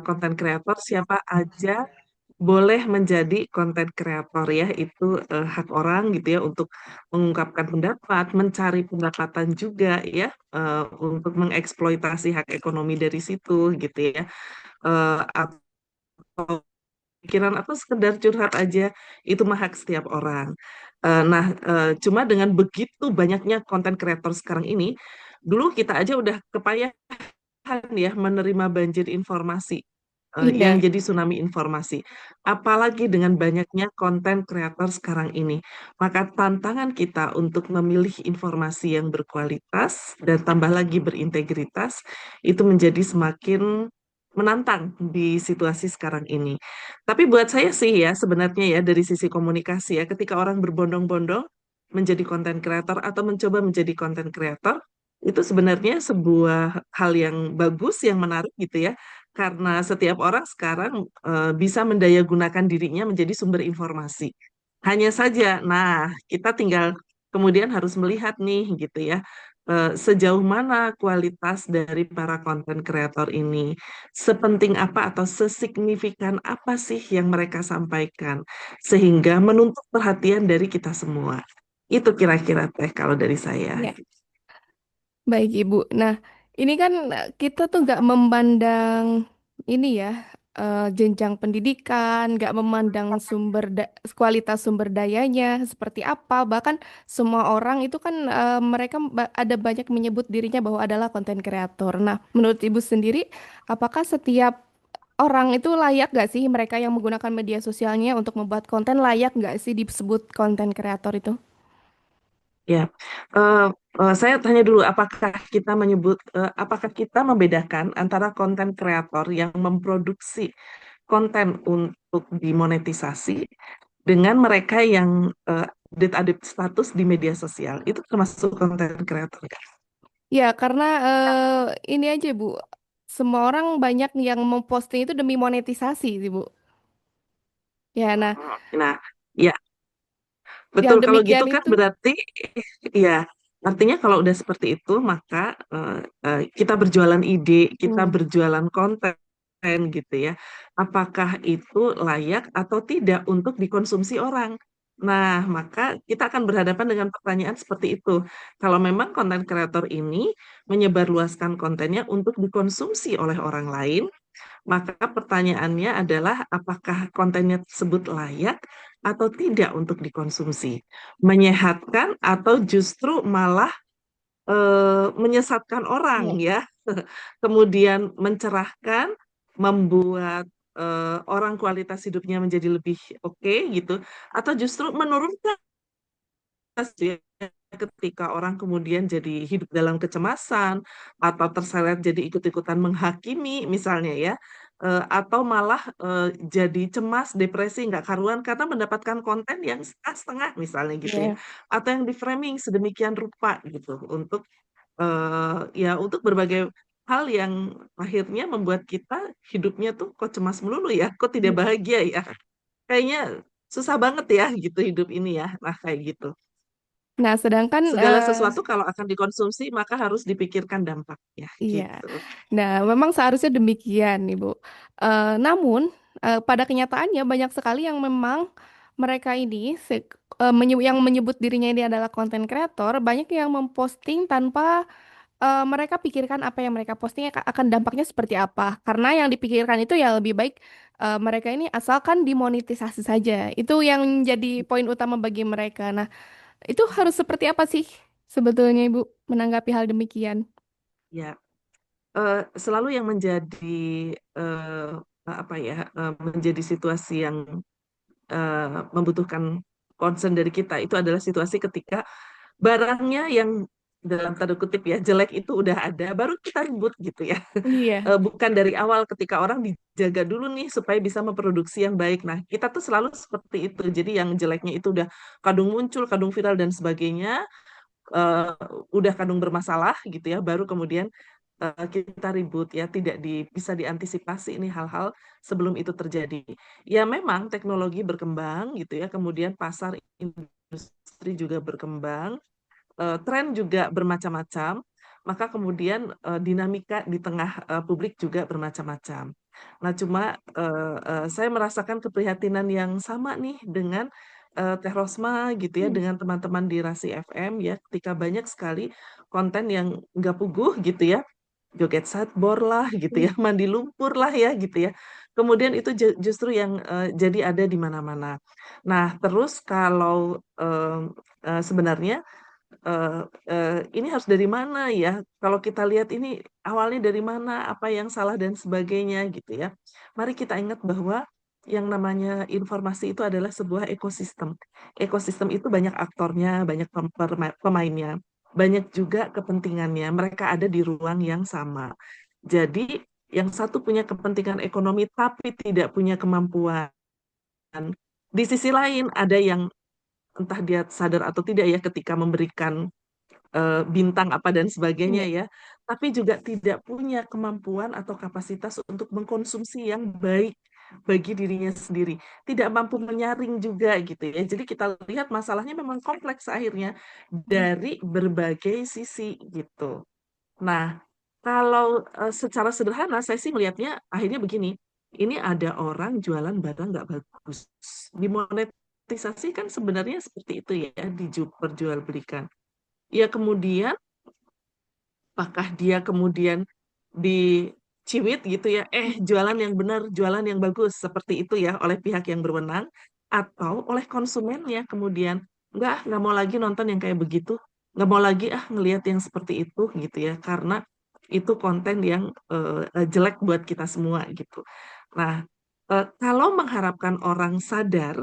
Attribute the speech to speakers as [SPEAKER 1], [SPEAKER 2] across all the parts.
[SPEAKER 1] konten kreator, siapa aja boleh menjadi konten kreator ya, itu hak orang gitu ya untuk mengungkapkan pendapat, mencari pendapatan juga ya, untuk mengeksploitasi hak ekonomi dari situ gitu ya. Atau pikiran atau sekedar curhat aja, itu mah hak setiap orang. Nah, cuma dengan begitu banyaknya konten kreator sekarang ini, dulu kita aja udah kepayahan ya menerima banjir informasi, yang
[SPEAKER 2] Iya.
[SPEAKER 1] jadi tsunami informasi. Apalagi dengan banyaknya konten kreator sekarang ini. Maka tantangan kita untuk memilih informasi yang berkualitas dan tambah lagi berintegritas itu menjadi semakin menantang di situasi sekarang ini. Tapi buat saya sih ya sebenarnya ya dari sisi komunikasi ya ketika orang berbondong-bondong menjadi konten kreator atau mencoba menjadi konten kreator itu sebenarnya sebuah hal yang bagus, yang menarik gitu ya, karena setiap orang sekarang bisa mendayagunakan dirinya menjadi sumber informasi. Hanya saja, nah kita tinggal kemudian harus melihat nih gitu ya, sejauh mana kualitas dari para konten kreator ini, sepenting apa atau sesignifikan apa sih yang mereka sampaikan, sehingga menuntut perhatian dari kita semua. Itu kira-kira teh kalau dari saya.
[SPEAKER 2] Ya, baik Ibu. Nah, ini kan kita tuh nggak memandang ini ya, jenjang pendidikan, nggak memandang kualitas sumber dayanya seperti apa. Bahkan semua orang itu kan mereka ada banyak menyebut dirinya bahwa adalah konten kreator. Nah, menurut Ibu sendiri, apakah setiap orang itu layak nggak sih mereka yang menggunakan media sosialnya untuk membuat konten layak nggak sih disebut konten kreator itu?
[SPEAKER 1] Ya, eh, saya tanya dulu, apakah kita membedakan antara konten kreator yang memproduksi konten untuk dimonetisasi dengan mereka yang update-update status di media sosial? Itu termasuk konten kreator kan?
[SPEAKER 2] Ya, karena ini aja Bu, semua orang banyak yang memposting itu demi monetisasi sih Bu. Ya, nah
[SPEAKER 1] Nah, ya
[SPEAKER 2] yang
[SPEAKER 1] betul kalau gitu
[SPEAKER 2] demikian
[SPEAKER 1] kan
[SPEAKER 2] itu,
[SPEAKER 1] berarti ya artinya kalau udah seperti itu maka kita berjualan ide, kita
[SPEAKER 2] hmm,
[SPEAKER 1] berjualan konten gitu ya. Apakah itu layak atau tidak untuk dikonsumsi orang? Nah, maka kita akan berhadapan dengan pertanyaan seperti itu. Kalau memang konten kreator ini menyebarluaskan kontennya untuk dikonsumsi oleh orang lain, maka pertanyaannya adalah apakah kontennya tersebut layak atau tidak untuk dikonsumsi? Menyehatkan atau justru malah menyesatkan
[SPEAKER 2] ya,
[SPEAKER 1] orang ya? Kemudian mencerahkan, membuat orang kualitas hidupnya menjadi lebih oke gitu, atau justru menurunkan ya, ketika orang kemudian jadi hidup dalam kecemasan atau terseret jadi ikut-ikutan menghakimi misalnya ya, atau malah jadi cemas, depresi nggak karuan karena mendapatkan konten yang setengah-setengah misalnya gitu ya,
[SPEAKER 2] ya.
[SPEAKER 1] atau yang di framing sedemikian rupa gitu untuk ya untuk berbagai hal yang akhirnya membuat kita hidupnya tuh kok cemas melulu ya, kok tidak
[SPEAKER 2] Iya.
[SPEAKER 1] bahagia ya, kayaknya susah banget ya gitu hidup ini ya, nah kayak gitu.
[SPEAKER 2] Nah, sedangkan
[SPEAKER 1] Segala sesuatu kalau akan dikonsumsi maka harus dipikirkan dampaknya
[SPEAKER 2] iya.
[SPEAKER 1] gitu.
[SPEAKER 2] Nah, memang seharusnya demikian, Ibu. Namun, pada kenyataannya banyak sekali yang memang mereka ini yang menyebut dirinya ini adalah konten kreator, banyak yang memposting tanpa mereka pikirkan apa yang mereka posting akan dampaknya seperti apa. Karena yang dipikirkan itu ya lebih baik mereka ini asalkan dimonetisasi saja. Itu yang jadi poin utama bagi mereka. Nah, itu harus seperti apa sih sebetulnya Ibu menanggapi hal demikian?
[SPEAKER 1] Ya, selalu yang menjadi apa ya, menjadi situasi yang membutuhkan concern dari kita itu adalah situasi ketika barangnya yang dalam tanda kutip ya jelek itu udah ada, baru kita ribut gitu ya.
[SPEAKER 2] Iya,
[SPEAKER 1] Bukan dari awal ketika orang dijaga dulu nih supaya bisa memproduksi yang baik. Nah, kita tuh selalu seperti itu. Jadi yang jeleknya itu udah kadung muncul, kadung viral dan sebagainya, eh, udah kadung bermasalah gitu ya, baru kemudian kita ribut ya, tidak bisa diantisipasi ini hal-hal sebelum itu terjadi. Ya memang teknologi berkembang gitu ya, kemudian pasar industri juga berkembang, tren juga bermacam-macam. maka kemudian dinamika di tengah publik juga bermacam-macam. Nah, cuma saya merasakan keprihatinan yang sama nih dengan Teh Rosma gitu ya,
[SPEAKER 2] Hmm.
[SPEAKER 1] dengan teman-teman di Rasi FM ya, ketika banyak sekali konten yang nggak puguh gitu ya, joget satbor lah gitu ya, mandi lumpur lah ya gitu ya. Kemudian itu justru yang jadi ada di mana-mana. Nah, terus kalau sebenarnya eh, ini harus dari mana ya? Kalau kita lihat ini awalnya dari mana, apa yang salah dan sebagainya gitu ya. Mari kita ingat bahwa yang namanya informasi itu adalah sebuah ekosistem. Ekosistem itu banyak aktornya, banyak pemainnya, banyak juga kepentingannya. Mereka ada di ruang yang sama. Jadi yang satu punya kepentingan ekonomi tapi tidak punya kemampuan. Di sisi lain ada yang entah dia sadar atau tidak ya ketika memberikan bintang apa dan sebagainya
[SPEAKER 2] Iya.
[SPEAKER 1] ya, tapi juga tidak punya kemampuan atau kapasitas untuk mengkonsumsi yang baik bagi dirinya sendiri, tidak mampu menyaring juga gitu ya. Jadi kita lihat masalahnya memang kompleks akhirnya dari berbagai sisi gitu. Nah, kalau secara sederhana saya sih melihatnya akhirnya begini, ini ada orang jualan barang nggak bagus, dimonetisasi kan sebenarnya seperti itu ya, diperjualbelikan. Ya kemudian apakah dia kemudian diciwit gitu ya, jualan yang benar, jualan yang bagus, seperti itu ya oleh pihak yang berwenang, atau oleh konsumennya kemudian, nggak mau lagi nonton yang kayak begitu, nggak mau lagi ngelihat yang seperti itu gitu ya, karena itu konten yang jelek buat kita semua gitu. Nah, kalau mengharapkan orang sadar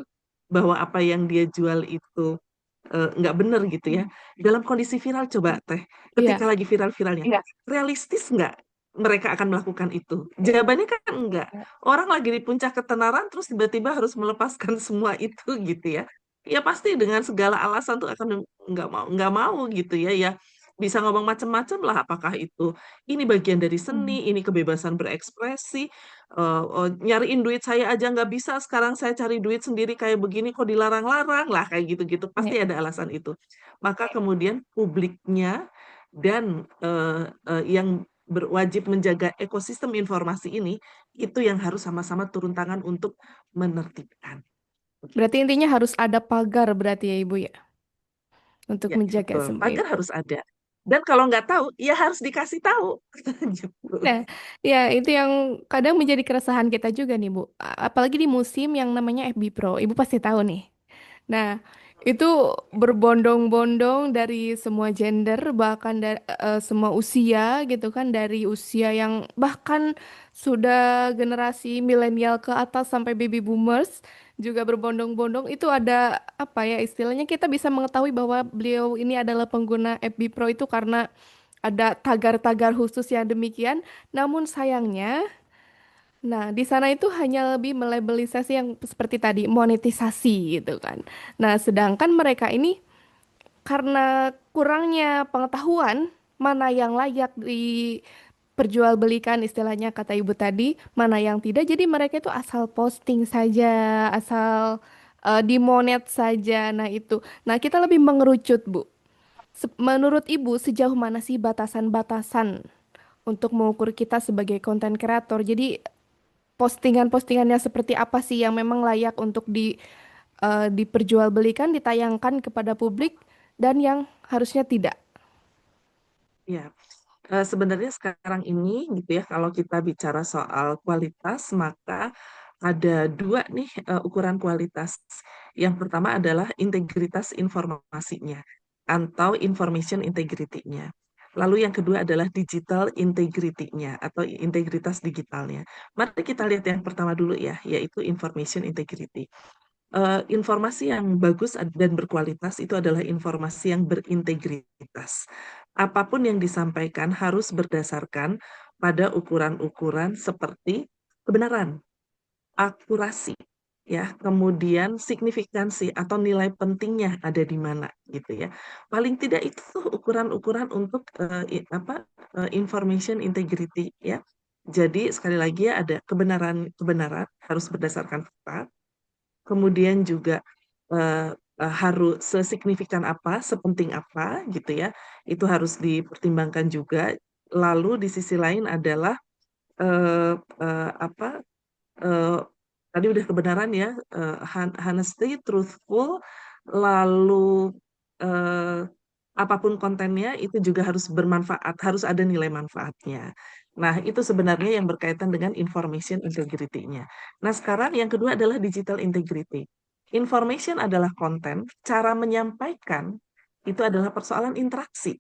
[SPEAKER 1] bahwa apa yang dia jual itu nggak bener gitu ya. Dalam kondisi viral coba Teh, ketika
[SPEAKER 2] Iya.
[SPEAKER 1] lagi viral-viralnya, realistis nggak mereka akan melakukan itu? Jawabannya kan enggak. Orang lagi di puncak ketenaran terus tiba-tiba harus melepaskan semua itu gitu ya. Ya pasti dengan segala alasan tuh akan nggak mau gitu ya. Ya bisa ngomong macam-macam lah. Apakah itu ini bagian dari
[SPEAKER 2] Hmm.
[SPEAKER 1] seni, ini kebebasan berekspresi, nyariin duit saya aja nggak bisa, sekarang saya cari duit sendiri kayak begini kok dilarang-larang lah kayak gitu-gitu pasti
[SPEAKER 2] Iya.
[SPEAKER 1] ada alasan itu. Maka kemudian publiknya dan yang berwajib menjaga ekosistem informasi ini itu yang harus sama-sama turun tangan untuk menertibkan.
[SPEAKER 2] Berarti
[SPEAKER 1] Begitu.
[SPEAKER 2] intinya harus ada pagar berarti ya Ibu ya untuk
[SPEAKER 1] Ya,
[SPEAKER 2] menjaga
[SPEAKER 1] betul.
[SPEAKER 2] semua
[SPEAKER 1] Pagar
[SPEAKER 2] itu.
[SPEAKER 1] harus ada. Dan kalau nggak tahu, ya harus dikasih tahu. Gitu.
[SPEAKER 2] Nah, ya itu yang kadang menjadi keresahan kita juga nih Bu. Apalagi di musim yang namanya FB Pro. Ibu pasti tahu nih. Nah, itu berbondong-bondong dari semua gender, bahkan dari semua usia gitu kan, dari usia yang bahkan sudah generasi milenial ke atas sampai baby boomers juga berbondong-bondong. Itu ada apa ya istilahnya kita bisa mengetahui bahwa beliau ini adalah pengguna FB Pro itu karena ada tagar-tagar khusus yang demikian. Namun sayangnya nah, di sana itu hanya lebih melabelisasi yang seperti tadi, monetisasi gitu kan. Nah, sedangkan mereka ini karena kurangnya pengetahuan mana yang layak diperjualbelikan istilahnya kata ibu tadi, mana yang tidak. Jadi mereka itu asal posting saja, asal dimonet saja. Nah, itu. Nah, kita lebih mengerucut, Bu. Menurut ibu, sejauh mana sih batasan-batasan untuk mengukur kita sebagai konten kreator? Jadi postingan-postingannya seperti apa sih yang memang layak untuk diperjualbelikan, ditayangkan kepada publik dan yang harusnya tidak.
[SPEAKER 1] Ya, sebenarnya sekarang ini gitu ya, kalau kita bicara soal kualitas, maka ada dua nih ukuran kualitas. Yang pertama adalah integritas informasinya atau information integrity-nya. Lalu yang kedua adalah digital integrity-nya atau integritas digitalnya. Mari kita lihat yang pertama dulu ya, yaitu information integrity. Informasi yang bagus dan berkualitas itu adalah informasi yang berintegritas. Apapun yang disampaikan harus berdasarkan pada ukuran-ukuran seperti kebenaran, akurasi, ya, kemudian signifikansi atau nilai pentingnya ada di mana, gitu ya. Paling tidak itu tuh ukuran-ukuran untuk information integrity, ya. Jadi sekali lagi ya ada kebenaran, kebenaran harus berdasarkan fakta, kemudian juga harus sesignifikan apa, sepenting apa gitu ya. Itu harus dipertimbangkan juga. Lalu di sisi lain adalah eh, apa eh, tadi udah kebenaran ya, honesty, truthful, lalu eh, apapun kontennya itu juga harus bermanfaat, harus ada nilai manfaatnya. Nah, itu sebenarnya yang berkaitan dengan information integrity-nya. Nah, sekarang yang kedua adalah digital integrity. Information adalah konten, cara menyampaikan itu adalah persoalan interaksi.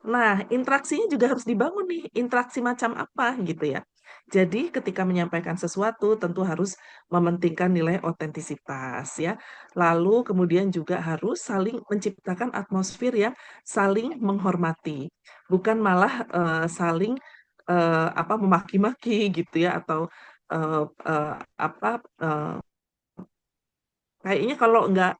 [SPEAKER 1] Nah, interaksinya juga harus dibangun nih, interaksi macam apa gitu ya. Jadi, ketika menyampaikan sesuatu tentu harus mementingkan nilai otentisitas ya. Lalu kemudian juga harus saling menciptakan atmosfer yang saling menghormati, bukan malah saling apa memaki-maki gitu ya atau eh, eh, apa kayaknya kalau nggak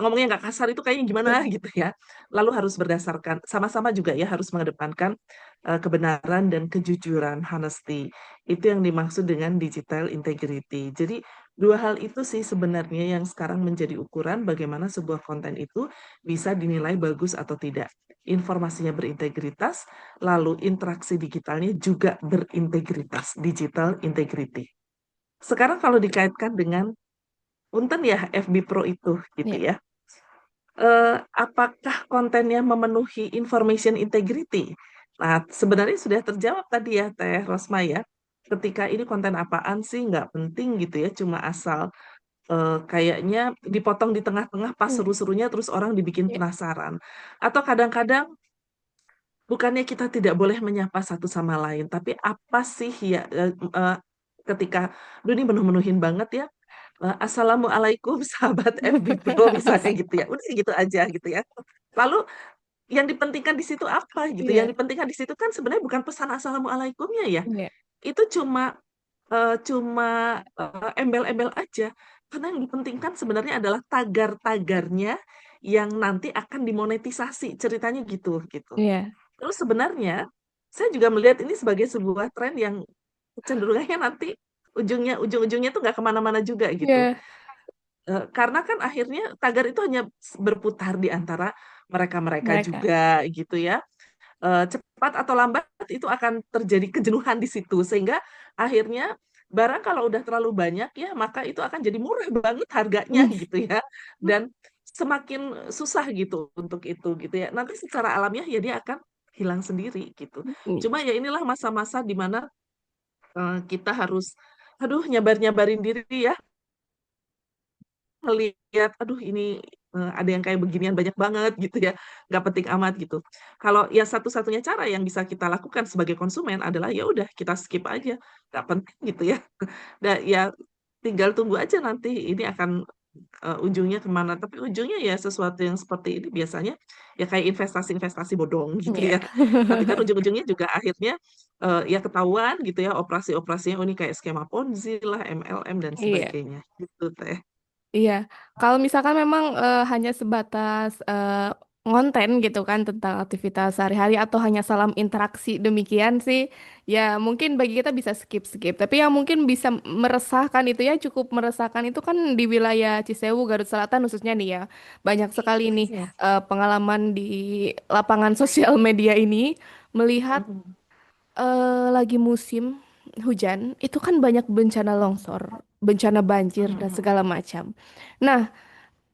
[SPEAKER 1] ngomongnya nggak kasar itu kayaknya gimana gitu ya. Lalu harus berdasarkan sama-sama juga ya harus mengedepankan kebenaran dan kejujuran, honesty. Itu yang dimaksud dengan digital integrity. Jadi dua hal itu sih sebenarnya yang sekarang menjadi ukuran bagaimana sebuah konten itu bisa dinilai bagus atau tidak. Informasinya berintegritas, lalu interaksi digitalnya juga berintegritas, digital integrity. Sekarang kalau dikaitkan dengan punten ya FB Pro itu gitu
[SPEAKER 2] Ya.
[SPEAKER 1] ya. Apakah kontennya memenuhi information integrity? Nah, sebenarnya sudah terjawab tadi ya Teh Rosma ya. Ketika ini konten apaan sih nggak penting gitu ya, cuma asal kayaknya dipotong di tengah-tengah pas
[SPEAKER 2] Hmm.
[SPEAKER 1] seru-serunya terus orang dibikin
[SPEAKER 2] Ya.
[SPEAKER 1] penasaran. Atau kadang-kadang bukannya kita tidak boleh menyapa satu sama lain, tapi apa sih ya ketika, duh ini menuh-menuhin banget ya. Assalamualaikum sahabat FB Pro misalnya gitu ya. Udah gitu aja gitu ya. Lalu yang dipentingkan di situ apa gitu? Yang
[SPEAKER 2] Iya.
[SPEAKER 1] dipentingkan di situ kan sebenarnya bukan pesan assalamualaikumnya ya.
[SPEAKER 2] Iya.
[SPEAKER 1] Itu cuma embel-embel aja. Karena yang dipentingkan sebenarnya adalah tagar-tagarnya yang nanti akan dimonetisasi ceritanya gitu gitu.
[SPEAKER 2] Iya.
[SPEAKER 1] Terus sebenarnya saya juga melihat ini sebagai sebuah tren yang cenderungnya nanti ujung-ujungnya tuh nggak kemana-mana juga gitu.
[SPEAKER 2] Iya.
[SPEAKER 1] Karena kan akhirnya tagar itu hanya berputar di antara mereka-mereka
[SPEAKER 2] Mereka.
[SPEAKER 1] juga gitu ya. Cepat atau lambat itu akan terjadi kejenuhan di situ sehingga akhirnya barang kalau udah terlalu banyak ya maka itu akan jadi murah banget harganya
[SPEAKER 2] Hmm.
[SPEAKER 1] gitu ya. Dan semakin susah gitu untuk itu gitu ya. Nanti secara alamiah ya dia akan hilang sendiri gitu. Cuma ya inilah masa-masa di mana kita harus aduh nyabar-nyabarin diri ya ngelihat aduh ini ada yang kayak beginian banyak banget gitu ya nggak penting amat gitu kalau ya satu-satunya cara yang bisa kita lakukan sebagai konsumen adalah ya udah kita skip aja nggak penting gitu ya dan ya tinggal tunggu aja nanti ini akan ujungnya kemana tapi ujungnya ya sesuatu yang seperti ini biasanya ya kayak investasi-investasi bodong gitu
[SPEAKER 2] Iya.
[SPEAKER 1] ya tapi kan ujung-ujungnya juga akhirnya ya ketahuan gitu ya operasi-operasinya oh ini kayak skema Ponzi lah MLM dan
[SPEAKER 2] Iya.
[SPEAKER 1] sebagainya gitu teh.
[SPEAKER 2] Iya, kalau misalkan memang hanya sebatas ngonten gitu kan tentang aktivitas sehari-hari atau hanya salam interaksi demikian sih, ya mungkin bagi kita bisa skip-skip. Tapi yang mungkin bisa meresahkan itu ya cukup meresahkan itu kan di wilayah Cisewu, Garut Selatan khususnya nih ya. Banyak sekali nih
[SPEAKER 1] Iya.
[SPEAKER 2] pengalaman di lapangan sosial media ini melihat
[SPEAKER 1] Mhm.
[SPEAKER 2] lagi musim hujan, itu kan banyak bencana longsor, bencana banjir dan
[SPEAKER 1] Mhm.
[SPEAKER 2] segala macam. Nah,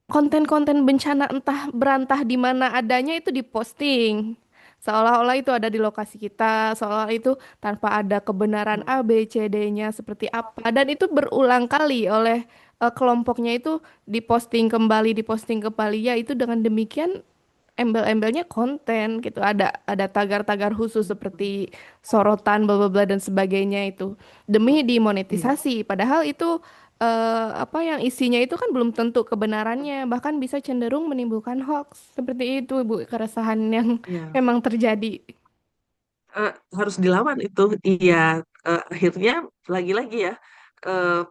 [SPEAKER 2] konten-konten bencana entah berantah di mana adanya itu diposting. Seolah-olah itu ada di lokasi kita, seolah itu tanpa ada kebenaran
[SPEAKER 1] Mhm.
[SPEAKER 2] A, B, C, D-nya seperti apa. Dan itu berulang kali oleh kelompoknya itu diposting kembali. Ya itu dengan demikian embel-embelnya konten gitu. Ada tagar-tagar khusus seperti sorotan bla bla bla dan sebagainya itu demi
[SPEAKER 1] Iya.
[SPEAKER 2] dimonetisasi. Padahal itu apa yang isinya itu kan belum tentu kebenarannya, bahkan bisa cenderung menimbulkan hoax. Seperti itu, Bu, keresahan yang
[SPEAKER 1] Iya.
[SPEAKER 2] memang terjadi.
[SPEAKER 1] Harus dilawan itu. Iya, akhirnya lagi-lagi ya eh,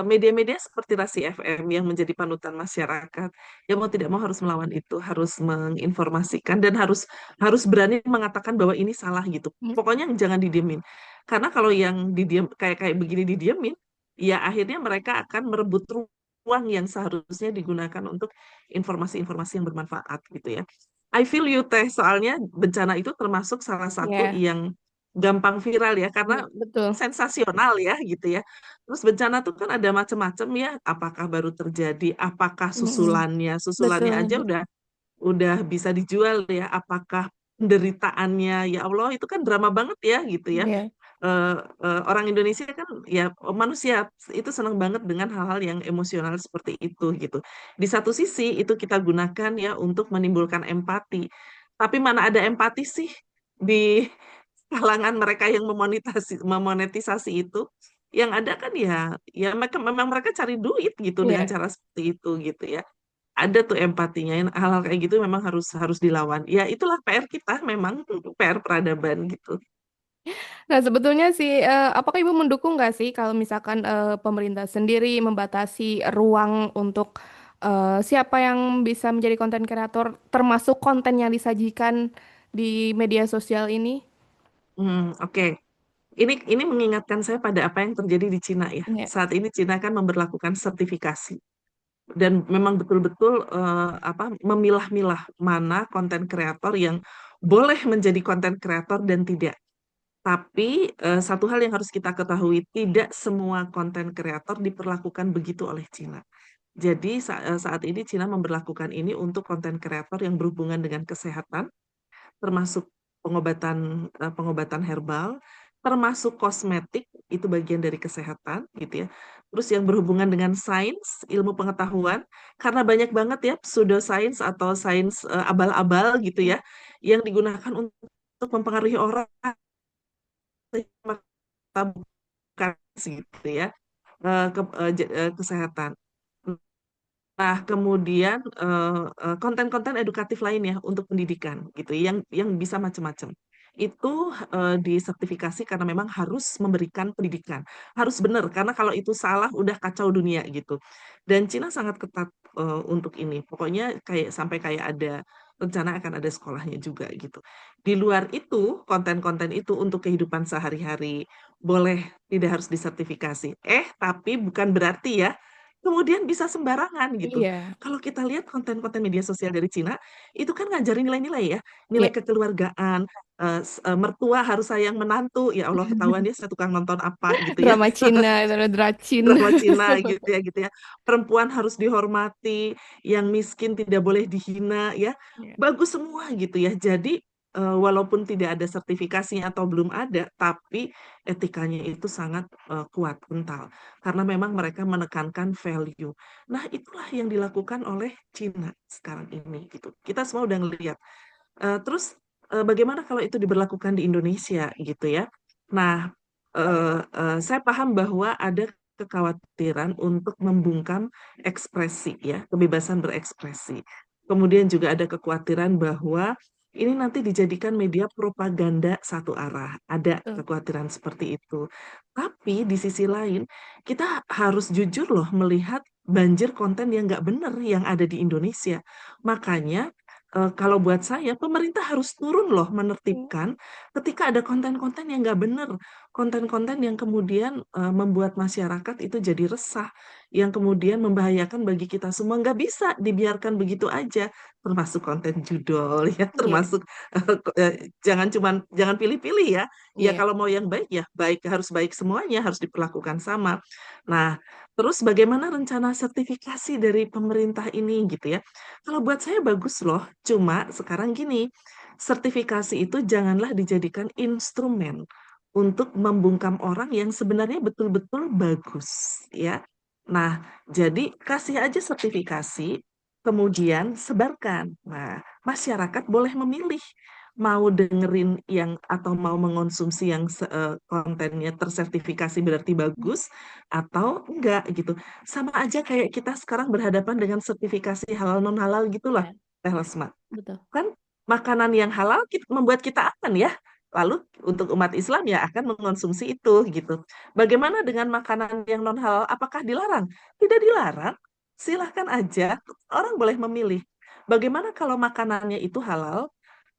[SPEAKER 1] media-media seperti Rasi FM yang menjadi panutan masyarakat, ya mau tidak mau harus melawan itu, harus menginformasikan dan harus harus berani mengatakan bahwa ini salah gitu.
[SPEAKER 2] Hmm.
[SPEAKER 1] Pokoknya jangan didiemin. Karena kalau yang kayak kayak begini didiemin, ya akhirnya mereka akan merebut ruang. ruang yang seharusnya digunakan untuk informasi-informasi yang bermanfaat gitu ya. I feel you Teh, soalnya bencana itu termasuk salah satu
[SPEAKER 2] Ya,
[SPEAKER 1] yang gampang viral ya, karena
[SPEAKER 2] betul.
[SPEAKER 1] sensasional ya gitu ya. Terus bencana tuh kan ada macam-macam ya, apakah baru terjadi, apakah
[SPEAKER 2] Mm-mm.
[SPEAKER 1] susulannya
[SPEAKER 2] Betul,
[SPEAKER 1] aja udah bisa dijual ya, apakah penderitaannya, ya Allah itu kan drama banget ya gitu ya.
[SPEAKER 2] ya.
[SPEAKER 1] Orang Indonesia kan ya manusia itu senang banget dengan hal-hal yang emosional seperti itu gitu. Di satu sisi itu kita gunakan ya untuk menimbulkan empati. Tapi mana ada empati sih di kalangan mereka yang memonetisasi itu? Yang ada kan ya mereka memang mereka cari duit gitu dengan
[SPEAKER 2] Ya.
[SPEAKER 1] cara seperti itu gitu ya. Ada tuh empatinya. Hal-hal kayak gitu memang harus harus dilawan. Ya itulah PR kita memang PR peradaban gitu.
[SPEAKER 2] Nah, sebetulnya sih, apakah Ibu mendukung nggak sih kalau misalkan pemerintah sendiri membatasi ruang untuk siapa yang bisa menjadi konten kreator, termasuk konten yang disajikan di media sosial ini?
[SPEAKER 1] Oke. Ini mengingatkan saya pada apa yang terjadi di Cina ya.
[SPEAKER 2] Ya,
[SPEAKER 1] Saat ini Cina kan memberlakukan sertifikasi dan memang betul-betul apa memilah-milah mana konten kreator yang boleh menjadi konten kreator dan tidak. Tapi satu hal yang harus kita ketahui, tidak semua konten kreator diperlakukan begitu oleh Cina. Jadi saat ini Cina memberlakukan ini untuk konten kreator yang berhubungan dengan kesehatan, termasuk pengobatan herbal, termasuk kosmetik, itu bagian dari kesehatan gitu ya. Terus yang berhubungan dengan sains, ilmu pengetahuan, karena banyak banget ya pseudoscience atau sains abal-abal gitu ya, yang digunakan untuk mempengaruhi orang bukan gitu ya, kesehatan. Nah, kemudian konten-konten edukatif lain ya untuk pendidikan gitu yang bisa macam-macam. Itu disertifikasi karena memang harus memberikan pendidikan. Harus benar karena kalau itu salah udah kacau dunia gitu. Dan Cina sangat ketat untuk ini. Pokoknya kayak sampai kayak ada rencana akan ada sekolahnya juga gitu. Di luar itu, konten-konten itu untuk kehidupan sehari-hari boleh tidak harus disertifikasi. Tapi bukan berarti ya kemudian bisa sembarangan gitu.
[SPEAKER 2] iya,
[SPEAKER 1] Kalau kita lihat konten-konten media sosial dari Cina, itu kan ngajarin nilai-nilai ya,
[SPEAKER 2] iya.
[SPEAKER 1] nilai kekeluargaan, mertua harus sayang menantu, ya Allah ketahuan ya saya tukang nonton apa gitu ya,
[SPEAKER 2] Drama Cina, itu ada Dracin.
[SPEAKER 1] drama Cina gitu ya. Perempuan harus dihormati, yang miskin tidak boleh dihina ya.
[SPEAKER 2] Iya.
[SPEAKER 1] Bagus semua gitu ya. Jadi walaupun tidak ada sertifikasinya atau belum ada, tapi etikanya itu sangat kuat, kental. Karena memang mereka menekankan value. Nah, itulah yang dilakukan oleh Cina sekarang ini gitu. Kita semua udah ngelihat. Terus bagaimana kalau itu diberlakukan di Indonesia gitu ya? Nah, saya paham bahwa ada kekhawatiran untuk membungkam ekspresi ya, kebebasan berekspresi. Kemudian juga ada kekhawatiran bahwa ini nanti dijadikan media propaganda satu arah. Ada
[SPEAKER 2] Betul.
[SPEAKER 1] kekhawatiran seperti itu. Tapi di sisi lain, kita harus jujur loh melihat banjir konten yang nggak benar yang ada di Indonesia. Makanya kalau buat saya, pemerintah harus turun loh menertibkan ketika ada konten-konten yang nggak bener, konten-konten yang kemudian membuat masyarakat itu jadi resah, yang kemudian membahayakan bagi kita semua. Nggak bisa dibiarkan begitu aja, termasuk konten judol ya,
[SPEAKER 2] Iya,
[SPEAKER 1] termasuk jangan pilih-pilih ya. Ya
[SPEAKER 2] iya.
[SPEAKER 1] kalau mau yang baik ya baik harus baik semuanya harus diperlakukan sama. Nah, terus bagaimana rencana sertifikasi dari pemerintah ini gitu ya? Kalau buat saya bagus loh, cuma sekarang gini, sertifikasi itu janganlah dijadikan instrumen untuk membungkam orang yang sebenarnya betul-betul bagus, ya. Nah, jadi kasih aja sertifikasi, kemudian sebarkan. Nah, masyarakat boleh memilih mau dengerin yang atau mau mengonsumsi yang kontennya tersertifikasi berarti bagus atau enggak gitu. Sama aja kayak kita sekarang berhadapan dengan sertifikasi halal non halal gitulah,
[SPEAKER 2] Iya,
[SPEAKER 1] Teh Lesma.
[SPEAKER 2] betul.
[SPEAKER 1] Kan makanan yang halal membuat kita aman ya. Lalu untuk umat Islam ya akan mengonsumsi itu gitu. Bagaimana dengan makanan yang non halal? Apakah dilarang? Tidak dilarang. Silahkan aja. Orang boleh memilih. Bagaimana kalau makanannya itu halal,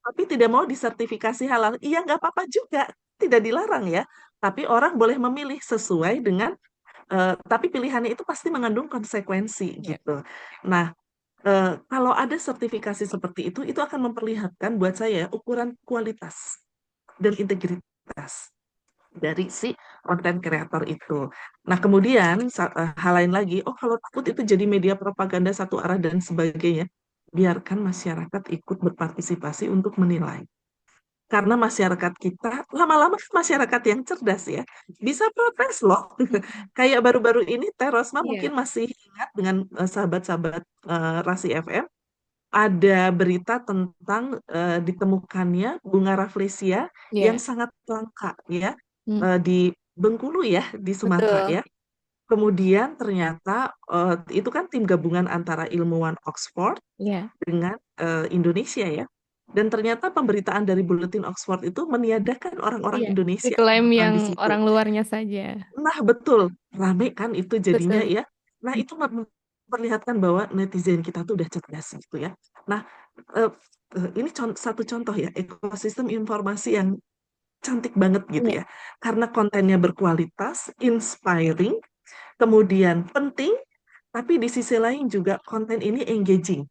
[SPEAKER 1] tapi tidak mau disertifikasi halal? Iya, nggak apa-apa juga. Tidak dilarang ya. Tapi orang boleh memilih sesuai dengan Tapi pilihannya itu pasti mengandung konsekuensi
[SPEAKER 2] Ya.
[SPEAKER 1] gitu. Nah, kalau ada sertifikasi seperti itu akan memperlihatkan buat saya ukuran kualitas dan integritas dari si konten kreator itu. Nah, kemudian hal lain lagi, oh kalau takut itu jadi media propaganda satu arah dan sebagainya, biarkan masyarakat ikut berpartisipasi untuk menilai. Karena masyarakat kita, lama-lama kan masyarakat yang cerdas ya, bisa protes loh.
[SPEAKER 2] Mm-mm.
[SPEAKER 1] Kayak baru-baru ini Terosma
[SPEAKER 2] Iya,
[SPEAKER 1] mungkin masih ingat dengan sahabat-sahabat Rasi FM, ada berita tentang ditemukannya bunga rafflesia yang
[SPEAKER 2] iya.
[SPEAKER 1] sangat langka ya
[SPEAKER 2] Hmm,
[SPEAKER 1] di Bengkulu ya, di Sumatera
[SPEAKER 2] betul.
[SPEAKER 1] ya. Kemudian ternyata itu kan tim gabungan antara ilmuwan Oxford
[SPEAKER 2] Iya.
[SPEAKER 1] dengan Indonesia ya. Dan ternyata pemberitaan dari Buletin Oxford itu meniadakan orang-orang
[SPEAKER 2] Iya.
[SPEAKER 1] Indonesia yang
[SPEAKER 2] Diklaim
[SPEAKER 1] berperan
[SPEAKER 2] yang
[SPEAKER 1] di situ.
[SPEAKER 2] orang luarnya saja.
[SPEAKER 1] Nah, betul. Rame kan itu jadinya
[SPEAKER 2] Betul.
[SPEAKER 1] ya. Nah, itu memperlihatkan bahwa netizen kita tuh udah cerdas gitu ya. Nah, eh, ini satu contoh ya, ekosistem informasi yang cantik banget gitu
[SPEAKER 2] Iya.
[SPEAKER 1] ya. Karena kontennya berkualitas, inspiring, kemudian penting, tapi di sisi lain juga konten ini engaging,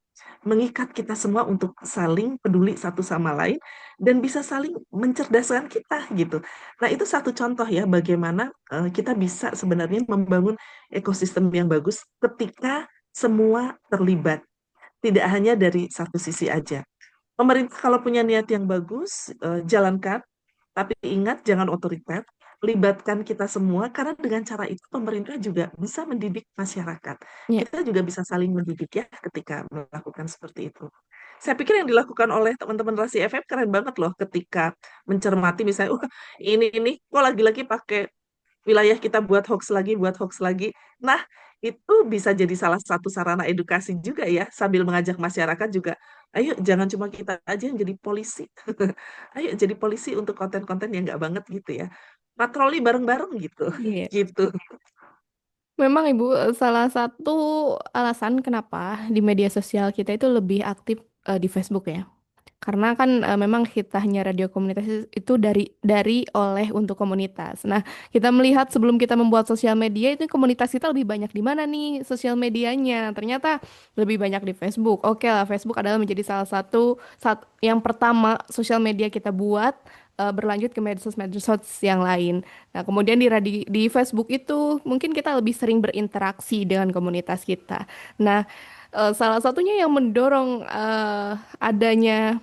[SPEAKER 1] mengikat kita semua untuk saling peduli satu sama lain dan bisa saling mencerdaskan kita gitu. Nah, itu satu contoh ya bagaimana kita bisa sebenarnya membangun ekosistem yang bagus ketika semua terlibat, tidak hanya dari satu sisi aja. Pemerintah kalau punya niat yang bagus, jalankan, tapi ingat jangan otoriter, libatkan kita semua, karena dengan cara itu pemerintah juga bisa mendidik masyarakat.
[SPEAKER 2] Iya.
[SPEAKER 1] Kita juga bisa saling mendidik ya ketika melakukan seperti itu. Saya pikir yang dilakukan oleh teman-teman Rasi FM keren banget loh ketika mencermati misalnya, wah ini kok lagi-lagi pakai wilayah kita buat hoax lagi. Nah, itu bisa jadi salah satu sarana edukasi juga ya, sambil mengajak masyarakat juga, ayo jangan cuma kita aja yang jadi polisi. Ayo jadi polisi untuk konten-konten yang nggak banget gitu ya. Patroli bareng-bareng gitu.
[SPEAKER 2] Iya.
[SPEAKER 1] Gitu.
[SPEAKER 2] Memang Ibu, salah satu alasan kenapa di media sosial kita itu lebih aktif di Facebook ya. Karena kan memang hitahnya radio komunitas itu dari oleh untuk komunitas. Nah, kita melihat sebelum kita membuat sosial media itu komunitas kita lebih banyak di mana nih sosial medianya? Ternyata lebih banyak di Facebook. Oke lah, Facebook adalah menjadi salah satu yang pertama sosial media kita buat, berlanjut ke medsos-medsos yang lain. Nah, kemudian di Facebook itu mungkin kita lebih sering berinteraksi dengan komunitas kita. Nah, salah satunya yang mendorong adanya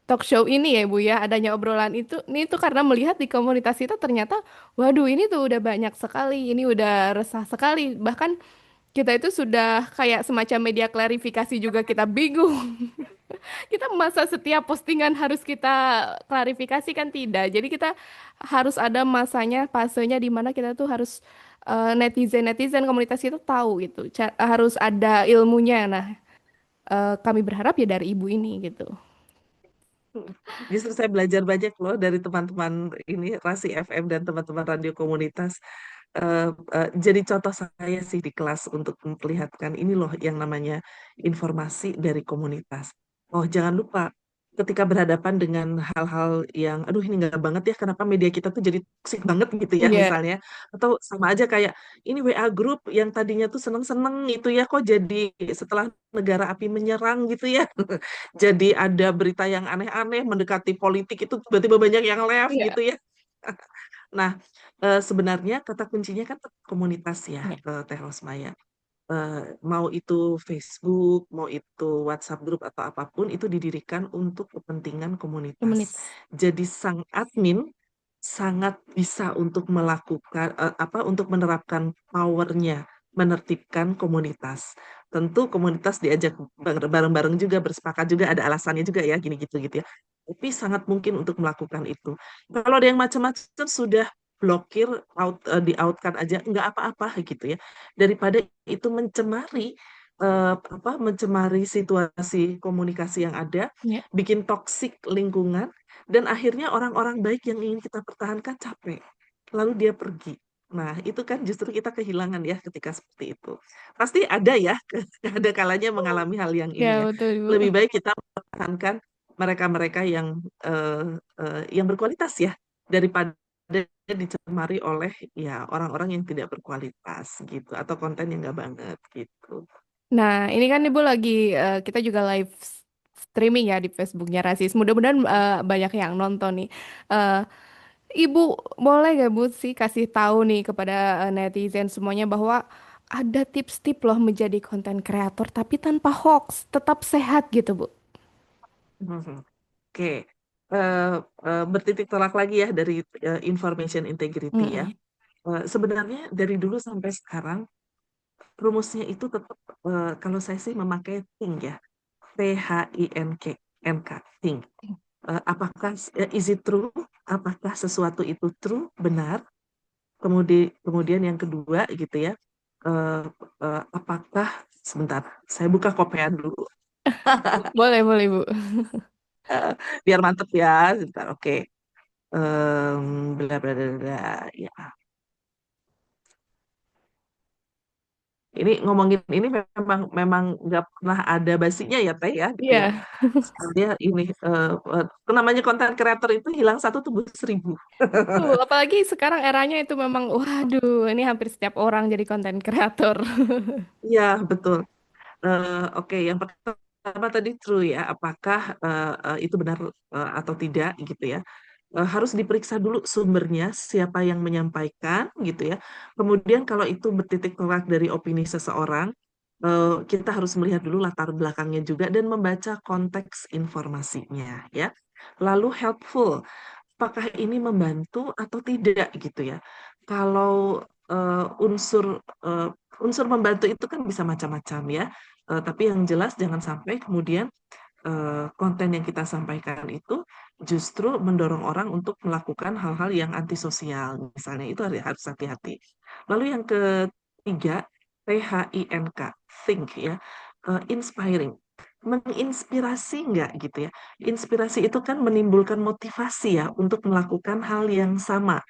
[SPEAKER 2] talk show ini ya Bu ya, adanya obrolan itu, ini tuh karena melihat di komunitas kita ternyata, waduh ini tuh udah banyak sekali, ini udah resah sekali, bahkan kita itu sudah kayak semacam media klarifikasi juga kita bingung. Kita masa setiap postingan harus kita klarifikasi kan tidak, jadi kita harus ada masanya, fasenya di mana kita tuh harus netizen-netizen komunitas itu tahu gitu, harus ada ilmunya. Nah, kami berharap ya dari ibu ini gitu.
[SPEAKER 1] Justru saya belajar banyak loh dari teman-teman ini Rasi FM dan teman-teman radio komunitas. eh, jadi contoh saya sih di kelas untuk memperlihatkan ini loh yang namanya informasi dari komunitas. Oh, jangan lupa ketika berhadapan dengan hal-hal yang, aduh ini nggak banget ya, kenapa media kita tuh jadi toksik banget gitu ya
[SPEAKER 2] Iya.
[SPEAKER 1] misalnya. Atau sama aja kayak, ini WA grup yang tadinya tuh seneng-seneng itu ya, kok jadi setelah negara api menyerang gitu ya. Jadi ada berita yang aneh-aneh mendekati politik itu tiba-tiba banyak yang left
[SPEAKER 2] Iya.
[SPEAKER 1] gitu ya. Nah, sebenarnya kata kuncinya kan komunitas ya,
[SPEAKER 2] Iya.
[SPEAKER 1] Teh Rosmaya. Eh, Mau itu Facebook, mau itu WhatsApp grup atau apapun, itu didirikan untuk kepentingan komunitas.
[SPEAKER 2] Komunitas.
[SPEAKER 1] Jadi sang admin sangat bisa untuk melakukan apa untuk menerapkan powernya, menertibkan komunitas. Tentu komunitas diajak bareng-bareng juga, bersepakat juga, ada alasannya juga ya, gini gitu gitu ya. Tapi sangat mungkin untuk melakukan itu. Kalau ada yang macam-macam sudah blokir, di outkan aja, nggak apa-apa gitu ya. Daripada itu mencemari situasi komunikasi yang ada,
[SPEAKER 2] Iya.
[SPEAKER 1] bikin toksik lingkungan, dan akhirnya orang-orang baik yang ingin kita pertahankan capek, lalu dia pergi. Nah, itu kan justru kita kehilangan ya ketika seperti itu. Pasti ada ya, ada kalanya mengalami hal yang
[SPEAKER 2] Ya
[SPEAKER 1] ini ya.
[SPEAKER 2] betul Ibu.
[SPEAKER 1] Lebih baik kita mempertahankan mereka-mereka yang berkualitas ya, daripada dicemari oleh ya orang-orang yang tidak berkualitas gitu atau konten yang nggak banget gitu.
[SPEAKER 2] Nah, ini kan Ibu lagi kita juga live streaming ya di Facebooknya Rasis. Mudah-mudahan banyak yang nonton nih. Eh, Ibu boleh gak Bu sih kasih tahu nih kepada netizen semuanya bahwa ada tips-tips loh menjadi konten kreator tapi tanpa hoax, tetap sehat gitu Bu.
[SPEAKER 1] Mhm. Oke. Eh, Bertitik tolak lagi ya dari information integrity ya.
[SPEAKER 2] Mm-mm.
[SPEAKER 1] Sebenarnya dari dulu sampai sekarang rumusnya itu tetap kalau saya sih memakai think ya. THINK, think. Apakah is it true? Apakah sesuatu itu true, benar? Kemudian yang kedua gitu ya. eh, Apakah sebentar, saya buka kopean dulu.
[SPEAKER 2] Boleh, boleh Bu.
[SPEAKER 1] Eh, Biar mantep ya, sebentar. Oke. Bla bla bla bla. Ya. Ini ngomongin ini memang memang nggak pernah ada basinya ya Teh ya gitu ya.
[SPEAKER 2] Iya,
[SPEAKER 1] Dia ini namanya konten kreator itu hilang satu tumbuh seribu.
[SPEAKER 2] tuh apalagi sekarang eranya itu memang waduh, ini hampir setiap orang jadi konten kreator.
[SPEAKER 1] Iya betul. Oke, yang pertama tadi true ya. Apakah itu benar atau tidak gitu ya? Harus diperiksa dulu sumbernya, siapa yang menyampaikan gitu ya. Kemudian kalau itu bertitik tolak dari opini seseorang, kita harus melihat dulu latar belakangnya juga dan membaca konteks informasinya ya. Lalu helpful, apakah ini membantu atau tidak gitu ya. Kalau unsur eh, unsur membantu itu kan bisa macam-macam ya. Tapi yang jelas jangan sampai kemudian konten yang kita sampaikan itu justru mendorong orang untuk melakukan hal-hal yang antisosial. Misalnya itu harus hati-hati. Lalu yang ketiga, THINK, think ya, inspiring. Menginspirasi nggak gitu ya. Inspirasi itu kan menimbulkan motivasi ya untuk melakukan hal yang sama.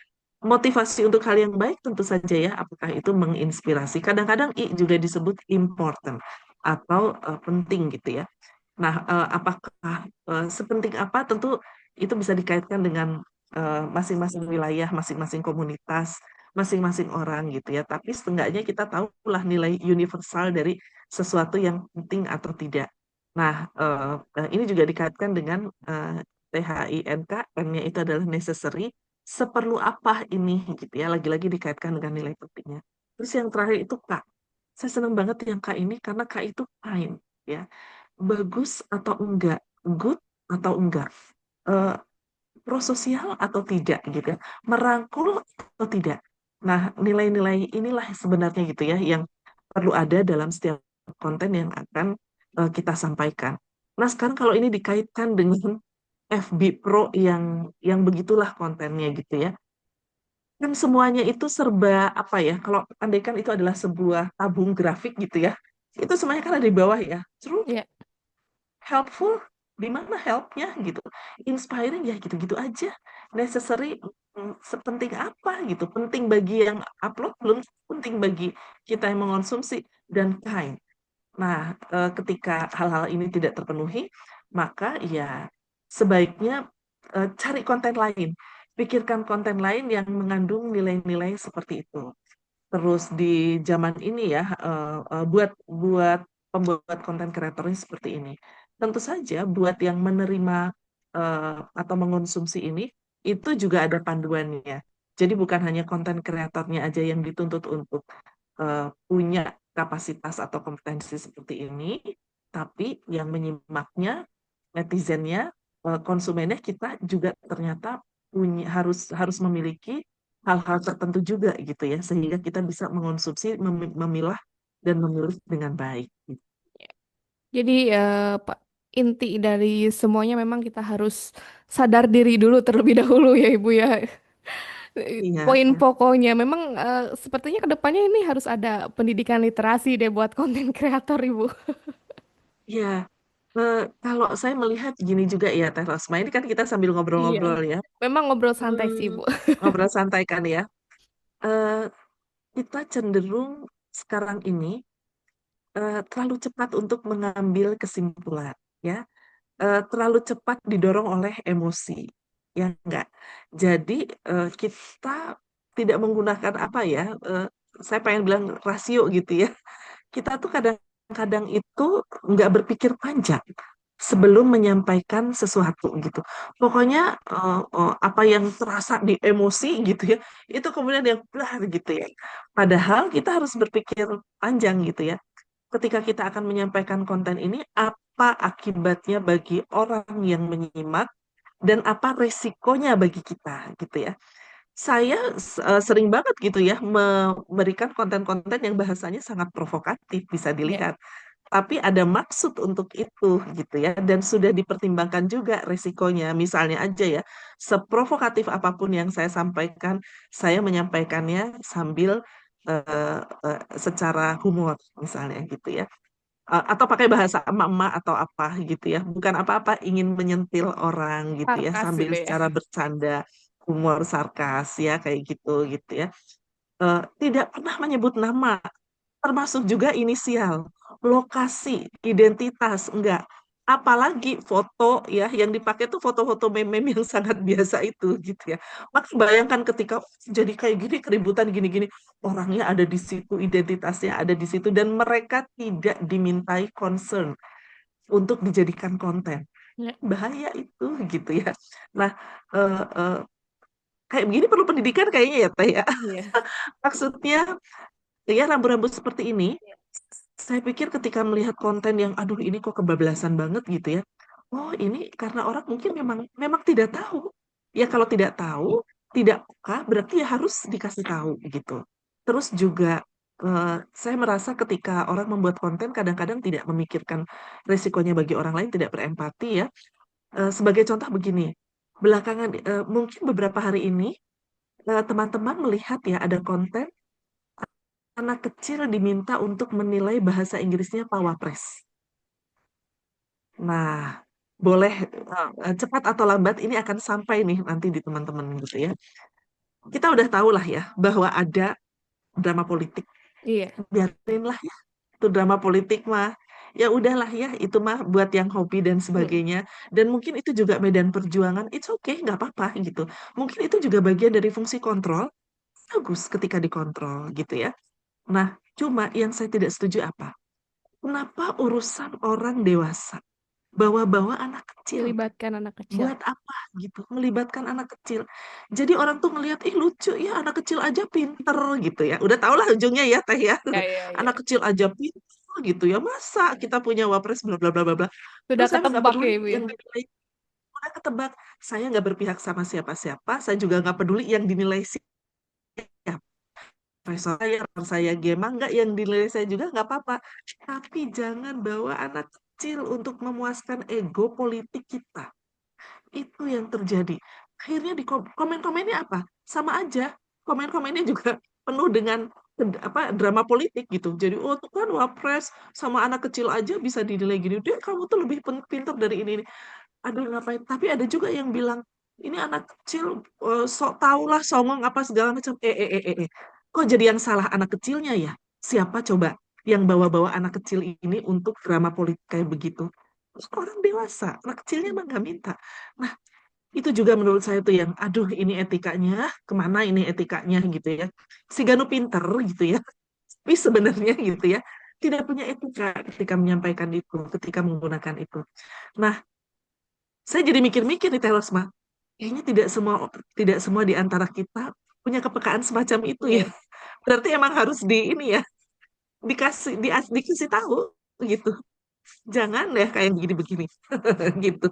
[SPEAKER 1] Motivasi untuk hal yang baik tentu saja ya, apakah itu menginspirasi. Kadang-kadang juga disebut important atau penting gitu ya. Nah, apakah sepenting apa? Tentu itu bisa dikaitkan dengan masing-masing wilayah, masing-masing komunitas, masing-masing orang gitu ya. Tapi setengahnya kita tahulah nilai universal dari sesuatu yang penting atau tidak. Nah, ini juga dikaitkan dengan THINK, N-nya itu adalah necessary. Seperlu apa ini gitu ya? Lagi-lagi dikaitkan dengan nilai pentingnya. Terus yang terakhir itu K. Saya senang banget yang K ini karena K itu kind ya, bagus atau enggak, good atau enggak, eh, prososial atau tidak gitu ya, merangkul atau tidak. Nah, nilai-nilai inilah sebenarnya gitu ya yang perlu ada dalam setiap konten yang akan kita sampaikan. Nah, sekarang kalau ini dikaitkan dengan FB Pro yang begitulah kontennya gitu ya. Kan semuanya itu serba apa ya? Kalau andaikan itu adalah sebuah tabung grafik gitu ya. Itu semuanya kan ada di bawah ya. Terus
[SPEAKER 2] Ya,
[SPEAKER 1] helpful di mana helpnya gitu, inspiring ya gitu-gitu aja, necessary sepenting apa gitu, penting bagi yang upload belum penting bagi kita yang mengonsumsi, dan kind. Nah, ketika hal-hal ini tidak terpenuhi maka ya sebaiknya cari konten lain, pikirkan konten lain yang mengandung nilai-nilai seperti itu. Terus di zaman ini ya, buat buat pembuat konten kreatornya seperti ini. Tentu saja buat yang menerima atau mengonsumsi ini, itu juga ada panduannya. Jadi bukan hanya konten kreatornya aja yang dituntut untuk punya kapasitas atau kompetensi seperti ini, tapi yang menyimaknya, netizennya, konsumennya kita juga ternyata punya harus harus memiliki hal-hal tertentu juga gitu ya, sehingga kita bisa mengonsumsi, memilah dan memilih dengan baik.
[SPEAKER 2] jadi Pak, inti dari semuanya memang kita harus sadar diri dulu terlebih dahulu ya Ibu ya.
[SPEAKER 1] Iya,
[SPEAKER 2] Poin pokoknya memang sepertinya kedepannya ini harus ada pendidikan literasi deh buat konten kreator Ibu.
[SPEAKER 1] ya. Kalau saya melihat gini juga ya, Teh Rosma, ini kan kita sambil
[SPEAKER 2] Iya,
[SPEAKER 1] ngobrol-ngobrol ya.
[SPEAKER 2] memang ngobrol santai sih Ibu.
[SPEAKER 1] Hmm, Ngobrol santai kan ya. Eh, kita cenderung sekarang ini terlalu cepat untuk mengambil kesimpulan, ya. Terlalu cepat didorong oleh emosi. ya enggak. Jadi kita tidak menggunakan apa ya, saya pengen bilang rasio gitu ya. Kita tuh kadang-kadang itu nggak berpikir panjang sebelum menyampaikan sesuatu gitu. Pokoknya apa yang terasa di emosi gitu ya, itu kemudian yang blar gitu ya. Padahal kita harus berpikir panjang gitu ya. Ketika kita akan menyampaikan konten ini, apa akibatnya bagi orang yang menyimak dan apa resikonya bagi kita gitu ya. Saya sering banget gitu ya memberikan konten-konten yang bahasanya sangat provokatif, bisa
[SPEAKER 2] Ya,
[SPEAKER 1] dilihat. Tapi ada maksud untuk itu gitu ya, dan sudah dipertimbangkan juga resikonya. Misalnya aja ya, seprovokatif apapun yang saya sampaikan, saya menyampaikannya sambil secara humor misalnya gitu ya. Atau pakai bahasa emak-emak atau apa gitu ya. Bukan apa-apa ingin menyentil orang gitu ya,
[SPEAKER 2] sarkas
[SPEAKER 1] sambil
[SPEAKER 2] gitu ya.
[SPEAKER 1] secara bercanda, humor sarkas ya kayak gitu ya. Tidak pernah menyebut nama, termasuk juga inisial, lokasi, identitas, enggak. Apalagi foto ya, yang dipakai tuh foto-foto meme-meme yang sangat biasa itu gitu ya. Maka bayangkan ketika jadi kayak gini, keributan gini-gini, orangnya ada di situ, identitasnya ada di situ, dan mereka tidak dimintai concern untuk dijadikan konten.
[SPEAKER 2] Ya,
[SPEAKER 1] Bahaya itu gitu ya. Nah, eh, eh, kayak begini perlu pendidikan kayaknya ya, Teh ya.
[SPEAKER 2] iya.
[SPEAKER 1] Maksudnya, ya rambu-rambu seperti ini, saya pikir ketika melihat konten yang, aduh ini kok kebablasan banget gitu ya. Oh ini karena orang mungkin memang memang tidak tahu. Ya kalau tidak tahu, tidak peka, berarti ya harus dikasih tahu gitu. Terus juga saya merasa ketika orang membuat konten kadang-kadang tidak memikirkan resikonya bagi orang lain, tidak berempati ya. Sebagai contoh begini, belakangan mungkin beberapa hari ini teman-teman melihat ya ada konten anak kecil diminta untuk menilai bahasa Inggrisnya Pak Wapres. Nah, boleh cepat atau lambat ini akan sampai nih nanti di teman-teman gitu ya. Kita udah tahu lah ya bahwa ada drama politik.
[SPEAKER 2] Iya.
[SPEAKER 1] Biarinlah ya, itu drama politik mah. Ya udahlah ya, itu mah buat yang hobi dan
[SPEAKER 2] Mm.
[SPEAKER 1] sebagainya. Dan mungkin itu juga medan perjuangan. It's okay, nggak apa-apa gitu. Mungkin itu juga bagian dari fungsi kontrol. Bagus ketika dikontrol gitu ya. Nah, cuma yang saya tidak setuju apa? Kenapa urusan orang dewasa bawa-bawa anak kecil?
[SPEAKER 2] Melibatkan anak kecil.
[SPEAKER 1] Buat apa gitu? Melibatkan anak kecil. Jadi orang tuh ngelihat, ih lucu ya anak kecil aja pinter gitu ya. Udah tau lah ujungnya ya Teh ya.
[SPEAKER 2] Ya, ya,
[SPEAKER 1] Anak
[SPEAKER 2] ya.
[SPEAKER 1] kecil aja pinter gitu ya. Masa kita punya wapres bla bla bla bla bla.
[SPEAKER 2] Sudah
[SPEAKER 1] Terus saya nggak
[SPEAKER 2] ketebak ya,
[SPEAKER 1] peduli
[SPEAKER 2] Ibu ya.
[SPEAKER 1] yang dinilai. Udah ketebak. Saya nggak berpihak sama siapa-siapa. Saya juga nggak peduli yang dinilai siapa. Profesor saya, orang saya Gema nggak yang dinilai saya juga nggak apa-apa. Tapi jangan bawa anak kecil untuk memuaskan ego politik kita. Itu yang terjadi. Akhirnya di komen-komennya apa? Sama aja. Komen-komennya juga penuh dengan apa drama politik gitu. Jadi oh tuh kan wapres sama anak kecil aja bisa dinilai gini. Dia kamu tuh lebih pintar dari ini. Aduh ngapain? Tapi ada juga yang bilang ini anak kecil sok tau lah songong apa segala macam. Kok jadi yang salah anak kecilnya ya? Siapa coba yang bawa-bawa anak kecil ini untuk drama politik kayak begitu? Orang dewasa, anak kecilnya emang nggak minta. Nah, itu juga menurut saya tuh yang, aduh ini etikanya, kemana ini etikanya gitu ya. Si Ganu pinter gitu ya, tapi sebenarnya gitu ya, tidak punya etika ketika menyampaikan itu, ketika menggunakan itu. Nah, saya jadi mikir-mikir nih Telosma, kayaknya tidak semua di antara kita punya kepekaan semacam itu ya.
[SPEAKER 2] Iya.
[SPEAKER 1] Berarti emang harus di ini ya, dikasih tahu gitu. Jangan deh kayak begini-begini gitu.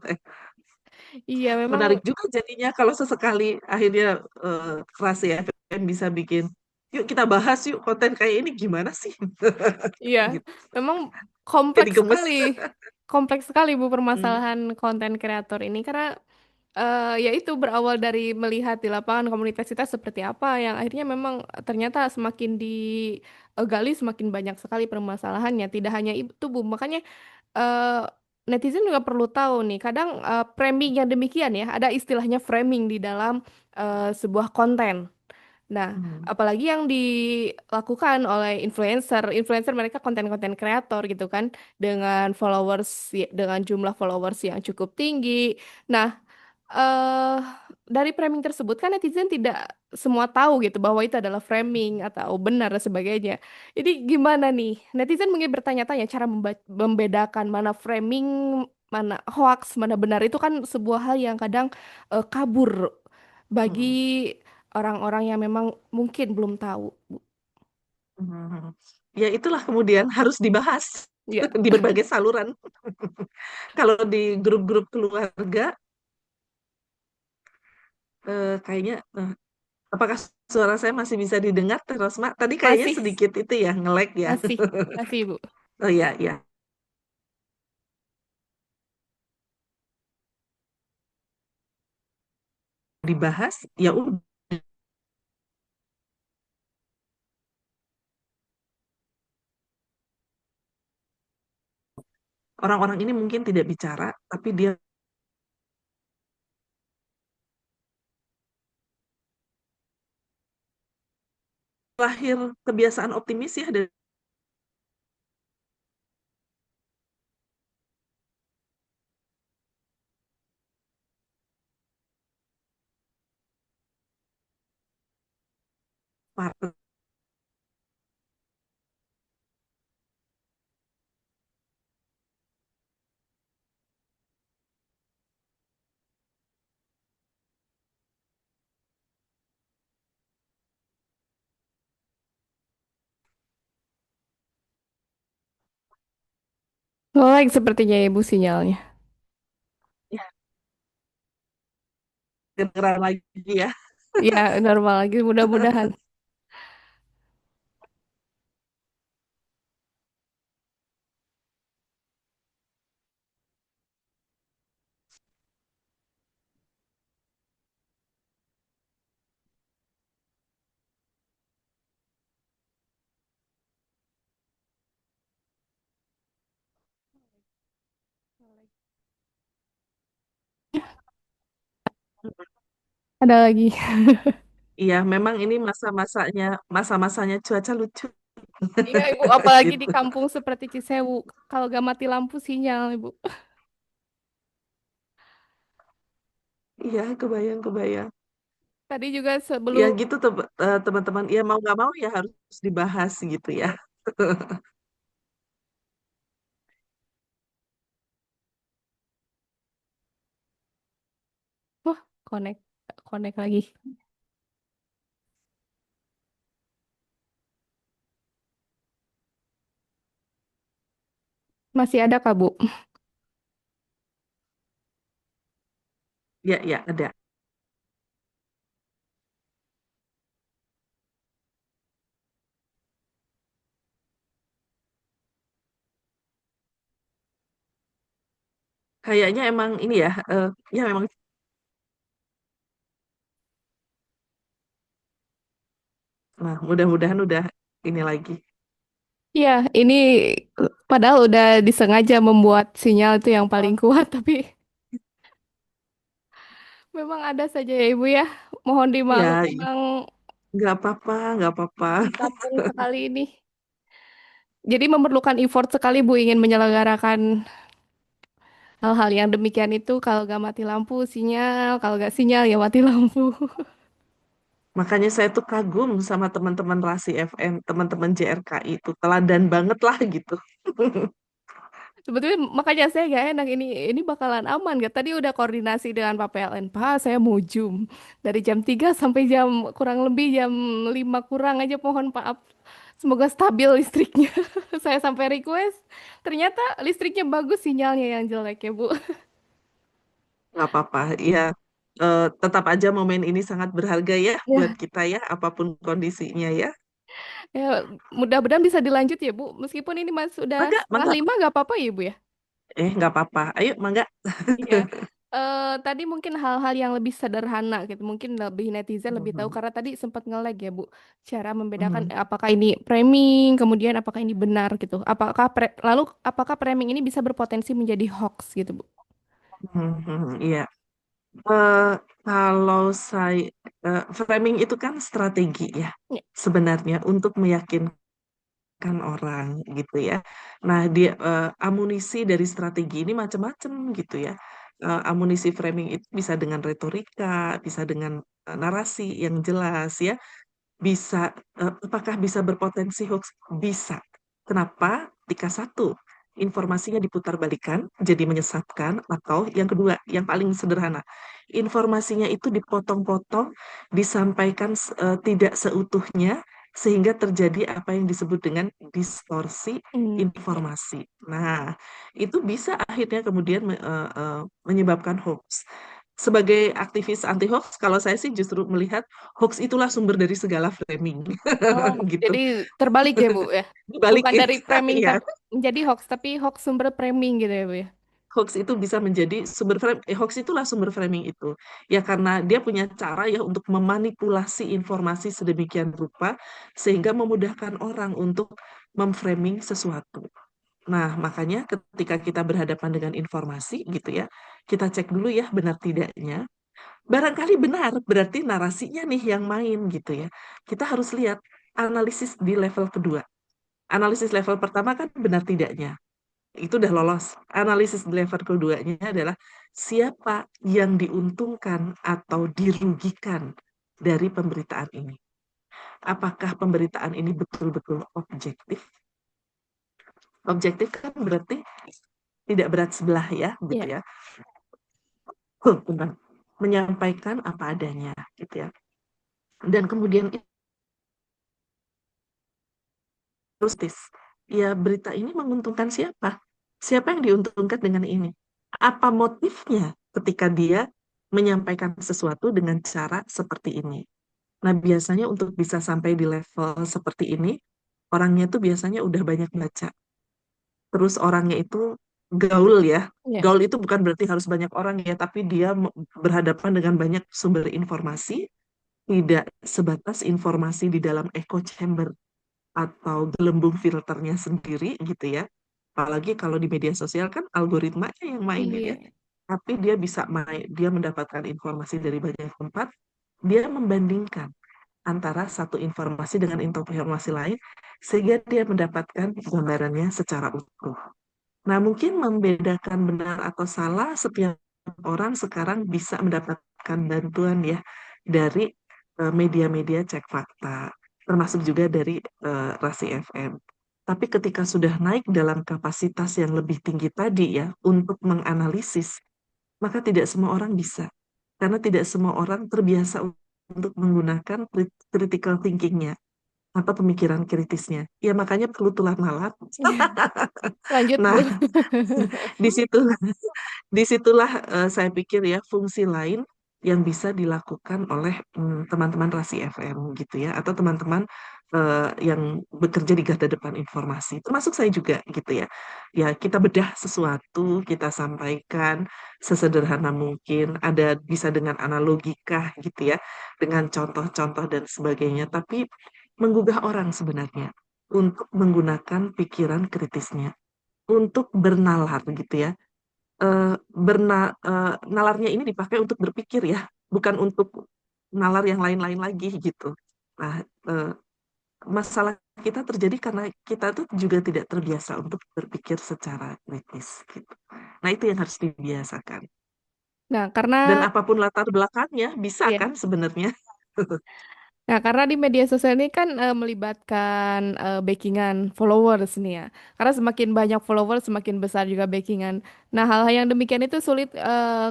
[SPEAKER 2] Iya, memang
[SPEAKER 1] Menarik juga jadinya kalau sesekali akhirnya kelas ya FM bisa bikin. Yuk kita bahas yuk konten kayak ini gimana sih?
[SPEAKER 2] iya,
[SPEAKER 1] Gitu.
[SPEAKER 2] memang
[SPEAKER 1] Jadi
[SPEAKER 2] kompleks
[SPEAKER 1] gemes.
[SPEAKER 2] sekali. Kompleks sekali Bu
[SPEAKER 1] Hmm.
[SPEAKER 2] permasalahan konten kreator ini karena ya itu berawal dari melihat di lapangan komunitas kita seperti apa yang akhirnya memang ternyata semakin digali semakin banyak sekali permasalahannya. Tidak hanya itu Bu, makanya eh, netizen juga perlu tahu nih. Kadang framing yang demikian ya, ada istilahnya framing di dalam sebuah konten. Nah,
[SPEAKER 1] Hmm.
[SPEAKER 2] apalagi yang dilakukan oleh influencer, influencer mereka konten-konten kreator gitu kan, dengan followers, dengan jumlah followers yang cukup tinggi. Nah, eh dari framing tersebut kan netizen tidak semua tahu gitu bahwa itu adalah framing atau benar dan sebagainya. Jadi gimana nih? Netizen mungkin bertanya-tanya cara membedakan mana framing, mana hoax, mana benar itu kan sebuah hal yang kadang kabur bagi
[SPEAKER 1] Mhm.
[SPEAKER 2] orang-orang yang memang mungkin belum tahu.
[SPEAKER 1] Mhm. Ya itulah kemudian harus dibahas
[SPEAKER 2] Ya,
[SPEAKER 1] di berbagai saluran. Kalau di grup-grup keluarga, kayaknya, apakah suara saya masih bisa didengar, Teh Rosma? Tadi kayaknya
[SPEAKER 2] masih,
[SPEAKER 1] sedikit itu ya, nge-lag ya.
[SPEAKER 2] masih, masih Bu.
[SPEAKER 1] Oh iya, iya. Dibahas, ya udah. Orang-orang ini mungkin tidak bicara, tapi dia lahir kebiasaan optimis ya dari partai.
[SPEAKER 2] Like sepertinya Ibu sinyalnya.
[SPEAKER 1] Ya, kedengeran lagi ya.
[SPEAKER 2] Ya, normal lagi mudah-mudahan. Ada lagi.
[SPEAKER 1] Iya, memang ini masa-masanya cuaca lucu
[SPEAKER 2] Iya, Ibu, apalagi di
[SPEAKER 1] gitu.
[SPEAKER 2] kampung seperti Cisewu. Kalau gak mati lampu sinyal, Ibu.
[SPEAKER 1] Iya, kebayang, kebayang.
[SPEAKER 2] Tadi juga
[SPEAKER 1] Ya
[SPEAKER 2] sebelum,
[SPEAKER 1] gitu teman-teman. Ya mau nggak mau ya harus dibahas gitu ya.
[SPEAKER 2] wah, connect, connect lagi. Masih ada Kak, Bu?
[SPEAKER 1] Ya, ya ada. Kayaknya emang ini ya, ya memang. Nah, mudah-mudahan udah ini lagi.
[SPEAKER 2] Iya, ini padahal udah disengaja membuat sinyal itu yang paling kuat, tapi memang ada saja ya, Ibu ya. Mohon dimaklum,
[SPEAKER 1] Ya,
[SPEAKER 2] memang
[SPEAKER 1] nggak apa-apa, nggak apa-apa.
[SPEAKER 2] di kampung sekali ini. Jadi memerlukan effort sekali, Bu, ingin menyelenggarakan hal-hal yang demikian itu. Kalau gak mati lampu, sinyal. Kalau gak sinyal, ya mati lampu.
[SPEAKER 1] Makanya saya tuh kagum sama teman-teman Rasi FM, teman-teman JRKI itu teladan banget lah gitu.
[SPEAKER 2] Sebetulnya makanya saya gak enak ini bakalan aman gak? Tadi udah koordinasi dengan Pak PLN. Pak, saya mau Zoom dari jam 3 sampai jam kurang lebih jam 5 kurang aja mohon Pak. Semoga stabil listriknya. Saya sampai request. Ternyata listriknya bagus, sinyalnya yang jelek ya, Bu.
[SPEAKER 1] Nggak apa-apa, ya tetap aja momen ini sangat berharga ya buat
[SPEAKER 2] Ya,
[SPEAKER 1] kita ya, apapun kondisinya ya.
[SPEAKER 2] ya mudah-mudahan bisa dilanjut ya, Bu. Meskipun ini Mas sudah
[SPEAKER 1] Mangga,
[SPEAKER 2] setengah
[SPEAKER 1] mangga.
[SPEAKER 2] lima gak apa-apa ya, Bu ya?
[SPEAKER 1] Nggak apa-apa. Ayo, mangga.
[SPEAKER 2] Iya. Tadi mungkin hal-hal yang lebih sederhana gitu, mungkin lebih netizen lebih tahu
[SPEAKER 1] Mhm,
[SPEAKER 2] karena tadi sempat nge-lag ya Bu, cara membedakan
[SPEAKER 1] mhm,
[SPEAKER 2] apakah ini framing, kemudian apakah ini benar gitu, lalu apakah framing ini bisa berpotensi menjadi hoax gitu Bu?
[SPEAKER 1] mhm, mhm. Iya. Eh, Kalau saya framing itu kan strategi ya
[SPEAKER 2] Ya,
[SPEAKER 1] sebenarnya untuk meyakinkan orang gitu ya. Nah, dia amunisi dari strategi ini macam-macam gitu ya. amunisi framing itu bisa dengan retorika, bisa dengan narasi yang jelas ya. Bisa, apakah bisa berpotensi hoax? Bisa. Kenapa? Ketika satu, informasinya diputarbalikkan, jadi menyesatkan, atau yang kedua, yang paling sederhana, informasinya itu dipotong-potong, disampaikan tidak seutuhnya, sehingga terjadi apa yang disebut dengan distorsi
[SPEAKER 2] Hmm, ya.
[SPEAKER 1] informasi. Nah, itu bisa akhirnya kemudian menyebabkan hoax. Sebagai aktivis anti hoax, kalau saya sih justru melihat hoax itulah sumber dari segala framing.
[SPEAKER 2] Oh,
[SPEAKER 1] Gitu.
[SPEAKER 2] jadi terbalik ya, Bu ya. Bukan
[SPEAKER 1] Dibalikin.
[SPEAKER 2] dari framing
[SPEAKER 1] Iya.
[SPEAKER 2] menjadi hoax, tapi hoax sumber framing gitu ya, Bu ya.
[SPEAKER 1] Hoax itu bisa menjadi sumber hoax itulah sumber framing itu. Ya karena dia punya cara ya untuk memanipulasi informasi sedemikian rupa sehingga memudahkan orang untuk memframing sesuatu. Nah, makanya ketika kita berhadapan dengan informasi gitu ya, kita cek dulu ya benar tidaknya. Barangkali benar, berarti narasinya nih yang main gitu ya. Kita harus lihat analisis di level kedua. Analisis level pertama kan benar tidaknya. Itu udah lolos. Analisis di level keduanya adalah siapa yang diuntungkan atau dirugikan dari pemberitaan ini. Apakah pemberitaan ini betul-betul objektif? Objektif kan berarti tidak berat sebelah ya, gitu
[SPEAKER 2] Iya.
[SPEAKER 1] ya. Tentang menyampaikan apa adanya, gitu ya. Dan kemudian terus, ya berita ini menguntungkan siapa? Siapa yang diuntungkan dengan ini? Apa motifnya ketika dia menyampaikan sesuatu dengan cara seperti ini? Nah, biasanya untuk bisa sampai di level seperti ini, orangnya tuh biasanya udah banyak baca. Terus orangnya itu gaul ya.
[SPEAKER 2] Iya.
[SPEAKER 1] Gaul itu bukan berarti harus banyak orang ya, tapi dia berhadapan dengan banyak sumber informasi, tidak sebatas informasi di dalam echo chamber atau gelembung filternya sendiri gitu ya. Apalagi kalau di media sosial kan algoritmanya yang mainin ya.
[SPEAKER 2] Iya.
[SPEAKER 1] Tapi dia bisa main, dia mendapatkan informasi dari banyak tempat, dia membandingkan antara satu informasi dengan informasi lain sehingga dia mendapatkan gambarannya secara utuh. Nah, mungkin membedakan benar atau salah setiap orang sekarang bisa mendapatkan bantuan ya dari media-media cek fakta, termasuk juga dari Rasi FM. Tapi ketika sudah naik dalam kapasitas yang lebih tinggi tadi ya untuk menganalisis, maka tidak semua orang bisa. Karena tidak semua orang terbiasa untuk menggunakan critical thinking-nya atau pemikiran kritisnya. Ya makanya perlu tular nalar.
[SPEAKER 2] Lanjut, Bu.
[SPEAKER 1] Nah, di situ disitulah saya pikir ya fungsi lain yang bisa dilakukan oleh teman-teman Rasi FM gitu ya atau teman-teman yang bekerja di garda depan informasi termasuk saya juga gitu ya ya kita bedah sesuatu kita sampaikan sesederhana mungkin ada bisa dengan analogika gitu ya dengan contoh-contoh dan sebagainya tapi menggugah orang sebenarnya untuk menggunakan pikiran kritisnya untuk bernalar gitu ya eh, nalarnya ini dipakai untuk berpikir ya, bukan untuk nalar yang lain-lain lagi gitu. Nah, eh, masalah kita terjadi karena kita tuh juga tidak terbiasa untuk berpikir secara kritis gitu. Nah, itu yang harus dibiasakan.
[SPEAKER 2] Nah,
[SPEAKER 1] Dan
[SPEAKER 2] karena
[SPEAKER 1] apapun latar belakangnya bisa
[SPEAKER 2] ya.
[SPEAKER 1] kan sebenarnya.
[SPEAKER 2] Nah, karena di media sosial ini kan melibatkan backingan followers nih ya. Karena semakin banyak followers, semakin besar juga backingan. Nah, hal-hal yang demikian itu sulit.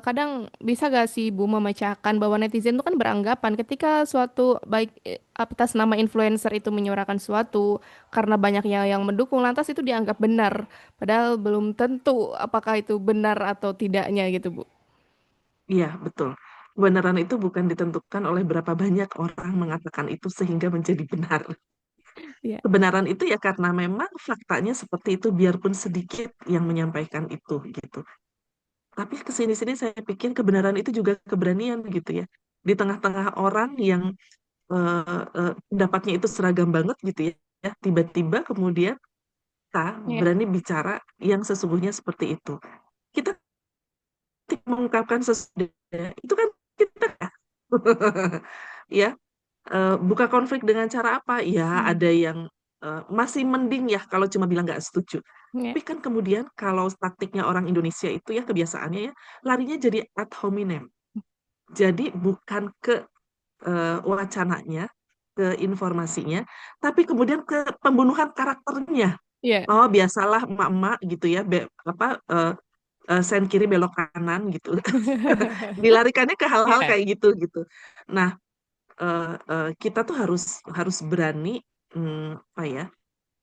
[SPEAKER 2] Kadang bisa gak sih Bu memecahkan bahwa netizen itu kan beranggapan ketika suatu baik atas nama influencer itu menyuarakan suatu karena banyaknya yang mendukung, lantas itu dianggap benar. Padahal belum tentu apakah itu benar atau tidaknya gitu, Bu.
[SPEAKER 1] Iya, betul. Kebenaran itu bukan ditentukan oleh berapa banyak orang mengatakan itu sehingga menjadi benar.
[SPEAKER 2] Iya.
[SPEAKER 1] Kebenaran itu ya karena memang faktanya seperti itu, biarpun sedikit yang menyampaikan itu gitu. Tapi kesini-sini saya pikir kebenaran itu juga keberanian gitu ya. Di tengah-tengah orang yang pendapatnya itu seragam banget gitu ya, tiba-tiba kemudian kita
[SPEAKER 2] Iya.
[SPEAKER 1] berani bicara yang sesungguhnya seperti itu. Kita mengungkapkan sesuatu itu kan kita ya buka konflik dengan cara apa? Ya
[SPEAKER 2] Hmm.
[SPEAKER 1] ada yang masih mending ya kalau cuma bilang nggak setuju.
[SPEAKER 2] Ya.
[SPEAKER 1] Tapi kan kemudian kalau taktiknya orang Indonesia itu ya kebiasaannya ya larinya jadi ad hominem. Jadi bukan ke wacananya, ke informasinya, tapi kemudian ke pembunuhan karakternya.
[SPEAKER 2] Iya.
[SPEAKER 1] Oh, biasalah emak-emak gitu ya, apa sen kiri belok kanan gitu. Dilarikannya ke hal-hal
[SPEAKER 2] Iya.
[SPEAKER 1] kayak gitu gitu. Nah, kita tuh harus harus berani apa ya?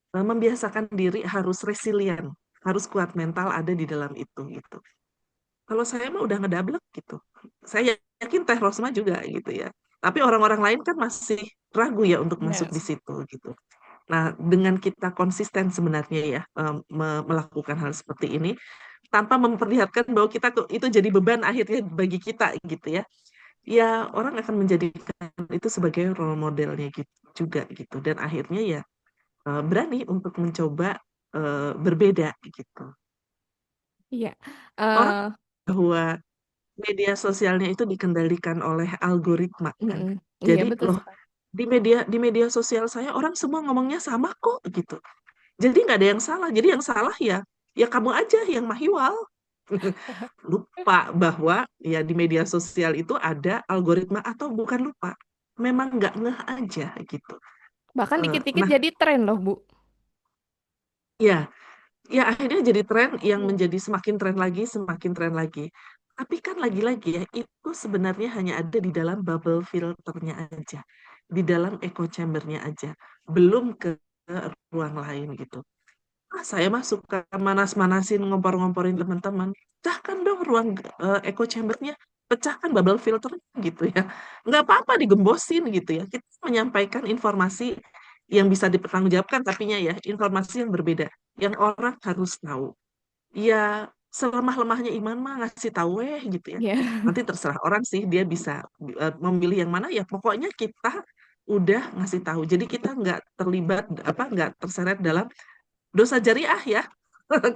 [SPEAKER 1] Membiasakan diri harus resilient, harus kuat mental ada di dalam itu gitu. Kalau saya mah udah ngedablek gitu. Saya yakin Teh Rosma juga gitu ya. Tapi orang-orang lain kan masih ragu ya untuk masuk
[SPEAKER 2] Benar.
[SPEAKER 1] di situ gitu. Nah, dengan kita konsisten sebenarnya ya melakukan hal seperti ini tanpa memperlihatkan bahwa kita itu jadi beban akhirnya bagi kita gitu ya. Ya, orang akan menjadikan itu sebagai role modelnya gitu juga gitu dan akhirnya ya berani untuk mencoba berbeda gitu.
[SPEAKER 2] Iya.
[SPEAKER 1] Orang
[SPEAKER 2] Eh,
[SPEAKER 1] bahwa media sosialnya itu dikendalikan oleh algoritma kan.
[SPEAKER 2] mm-mm. Iya
[SPEAKER 1] Jadi
[SPEAKER 2] betul
[SPEAKER 1] loh
[SPEAKER 2] sekali.
[SPEAKER 1] di media sosial saya orang semua ngomongnya sama kok gitu. Jadi nggak ada yang salah. Jadi yang salah ya ya kamu aja yang mahiwal. Lupa bahwa ya di media sosial itu ada algoritma atau bukan lupa. Memang nggak ngeh aja gitu.
[SPEAKER 2] Bahkan dikit-dikit
[SPEAKER 1] Nah,
[SPEAKER 2] jadi tren loh, Bu.
[SPEAKER 1] ya ya akhirnya jadi tren yang menjadi semakin tren lagi, semakin tren lagi. Tapi kan lagi-lagi ya, itu sebenarnya hanya ada di dalam bubble filternya aja. Di dalam echo chambernya aja. Belum ke ruang lain gitu. Ah, saya mah suka manas-manasin, ngompor-ngomporin teman-teman. Pecahkan dong ruang echo chambernya. Pecahkan bubble filter gitu ya. Nggak apa-apa digembosin gitu ya. Kita menyampaikan informasi yang bisa dipertanggungjawabkan, tapinya ya, informasi yang berbeda. Yang orang harus tahu. Ya, selemah-lemahnya iman mah ngasih tahu gitu ya.
[SPEAKER 2] Ya.
[SPEAKER 1] Nanti terserah orang sih, dia bisa memilih yang mana ya. Pokoknya kita udah ngasih tahu. Jadi kita nggak terlibat, apa nggak terseret dalam dosa jariah ya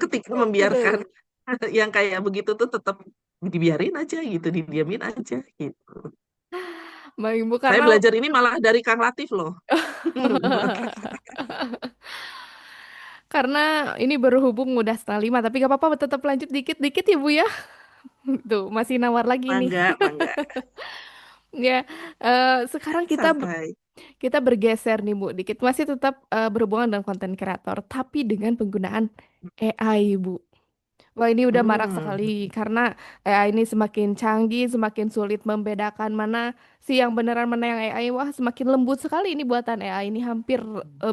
[SPEAKER 1] ketika membiarkan
[SPEAKER 2] Betul.
[SPEAKER 1] yang kayak begitu tuh tetap dibiarin aja gitu, didiamin aja gitu.
[SPEAKER 2] Baik, Bu,
[SPEAKER 1] Saya
[SPEAKER 2] karena
[SPEAKER 1] belajar ini malah dari Kang Latif loh.
[SPEAKER 2] karena ini berhubung udah 4:30, tapi gak apa-apa tetap lanjut dikit-dikit ya, Bu ya. Tuh, masih nawar lagi nih.
[SPEAKER 1] Mangga, mangga,
[SPEAKER 2] Ya, sekarang
[SPEAKER 1] santai.
[SPEAKER 2] kita bergeser nih, Bu, dikit. Masih tetap berhubungan dengan konten kreator, tapi dengan penggunaan AI, Bu. Wah, ini udah marak
[SPEAKER 1] Hmm,
[SPEAKER 2] sekali karena AI ini semakin canggih, semakin sulit membedakan mana sih yang beneran, mana yang AI. Wah, semakin lembut sekali ini buatan AI ini, hampir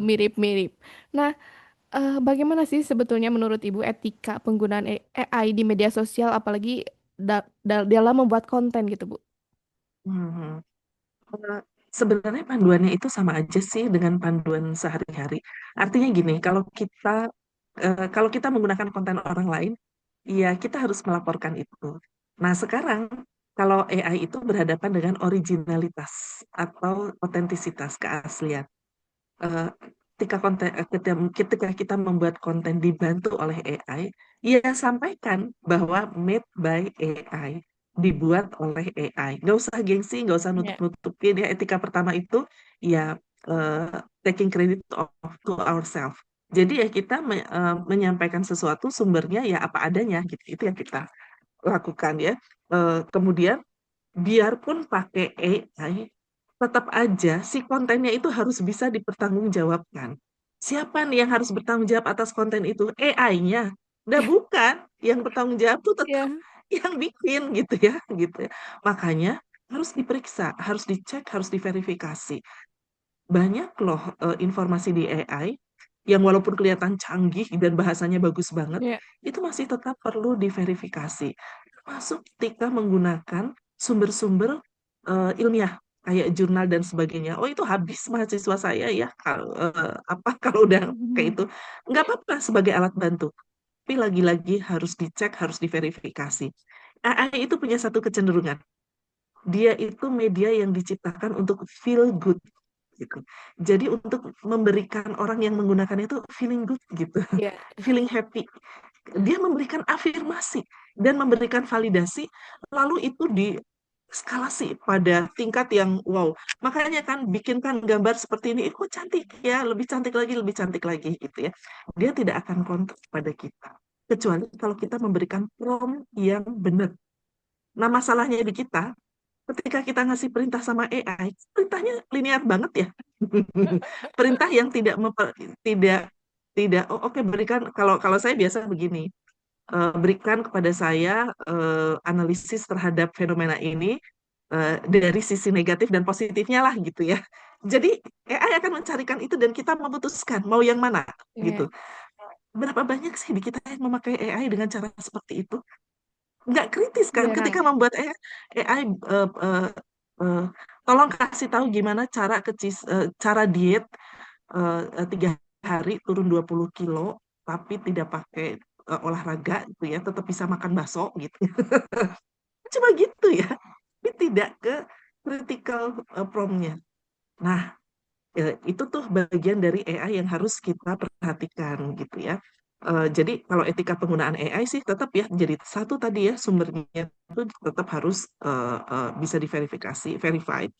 [SPEAKER 2] mirip-mirip. Nah, bagaimana sih sebetulnya menurut Ibu etika penggunaan AI di media sosial, apalagi dalam membuat konten gitu, Bu?
[SPEAKER 1] hmm. Eh, Sebenarnya panduannya itu sama aja sih dengan panduan sehari-hari. Artinya gini, kalau kita menggunakan konten orang lain, ya kita harus melaporkan itu. Nah, sekarang kalau AI itu berhadapan dengan originalitas atau otentisitas keaslian. Eh, ketika kita membuat konten dibantu oleh AI, ya sampaikan bahwa made by AI, dibuat oleh AI. Nggak usah gengsi, nggak usah
[SPEAKER 2] Ya.
[SPEAKER 1] nutup-nutupin ya. Etika pertama itu ya taking credit to ourselves. Jadi ya kita menyampaikan sesuatu sumbernya ya apa adanya gitu. Itu yang kita lakukan ya. Kemudian biarpun pakai AI, tetap aja si kontennya itu harus bisa dipertanggungjawabkan. Siapa nih yang harus bertanggung jawab atas konten itu? AI-nya. Nah, bukan. Yang bertanggung jawab tuh tetap
[SPEAKER 2] Ya.
[SPEAKER 1] yang bikin gitu ya, gitu ya. Makanya harus diperiksa, harus dicek, harus diverifikasi. Banyak loh informasi di AI yang walaupun kelihatan canggih dan bahasanya bagus banget,
[SPEAKER 2] Ya.
[SPEAKER 1] itu masih tetap perlu diverifikasi. Termasuk ketika menggunakan sumber-sumber ilmiah kayak jurnal dan sebagainya. Oh, itu habis mahasiswa saya ya kalau apa kalau udah kayak itu. Nggak apa-apa sebagai alat bantu. Tapi lagi-lagi harus dicek, harus diverifikasi. AI itu punya satu kecenderungan. Dia itu media yang diciptakan untuk feel good gitu. Jadi untuk memberikan orang yang menggunakannya itu feeling good gitu,
[SPEAKER 2] Ya.
[SPEAKER 1] feeling happy. Dia memberikan afirmasi dan memberikan validasi, lalu itu eskalasi pada tingkat yang wow. Makanya kan bikinkan gambar seperti ini, kok cantik ya, lebih cantik lagi, lebih cantik lagi gitu ya. Dia tidak akan kontak pada kita. Kecuali kalau kita memberikan prompt yang benar. Nah, masalahnya di kita, ketika kita ngasih perintah sama AI, perintahnya linear banget ya. Perintah yang tidak tidak oh, oke berikan kalau kalau saya biasa begini, berikan kepada saya analisis terhadap fenomena ini dari sisi negatif dan positifnya lah gitu ya. Jadi AI akan mencarikan itu dan kita memutuskan mau yang mana gitu.
[SPEAKER 2] Iya,
[SPEAKER 1] Berapa banyak sih di kita yang memakai AI dengan cara seperti itu? Nggak kritis kan
[SPEAKER 2] jarang.
[SPEAKER 1] ketika membuat AI eh, tolong kasih tahu gimana cara diet 3 hari turun 20 kilo tapi tidak pakai olahraga gitu ya, tetap bisa makan bakso gitu. Cuma gitu ya. Tapi tidak ke critical prompt-nya. Nah, itu tuh bagian dari AI yang harus kita perhatikan gitu ya. Jadi kalau etika penggunaan AI sih tetap ya jadi satu tadi ya, sumbernya itu tetap harus bisa diverifikasi, verified.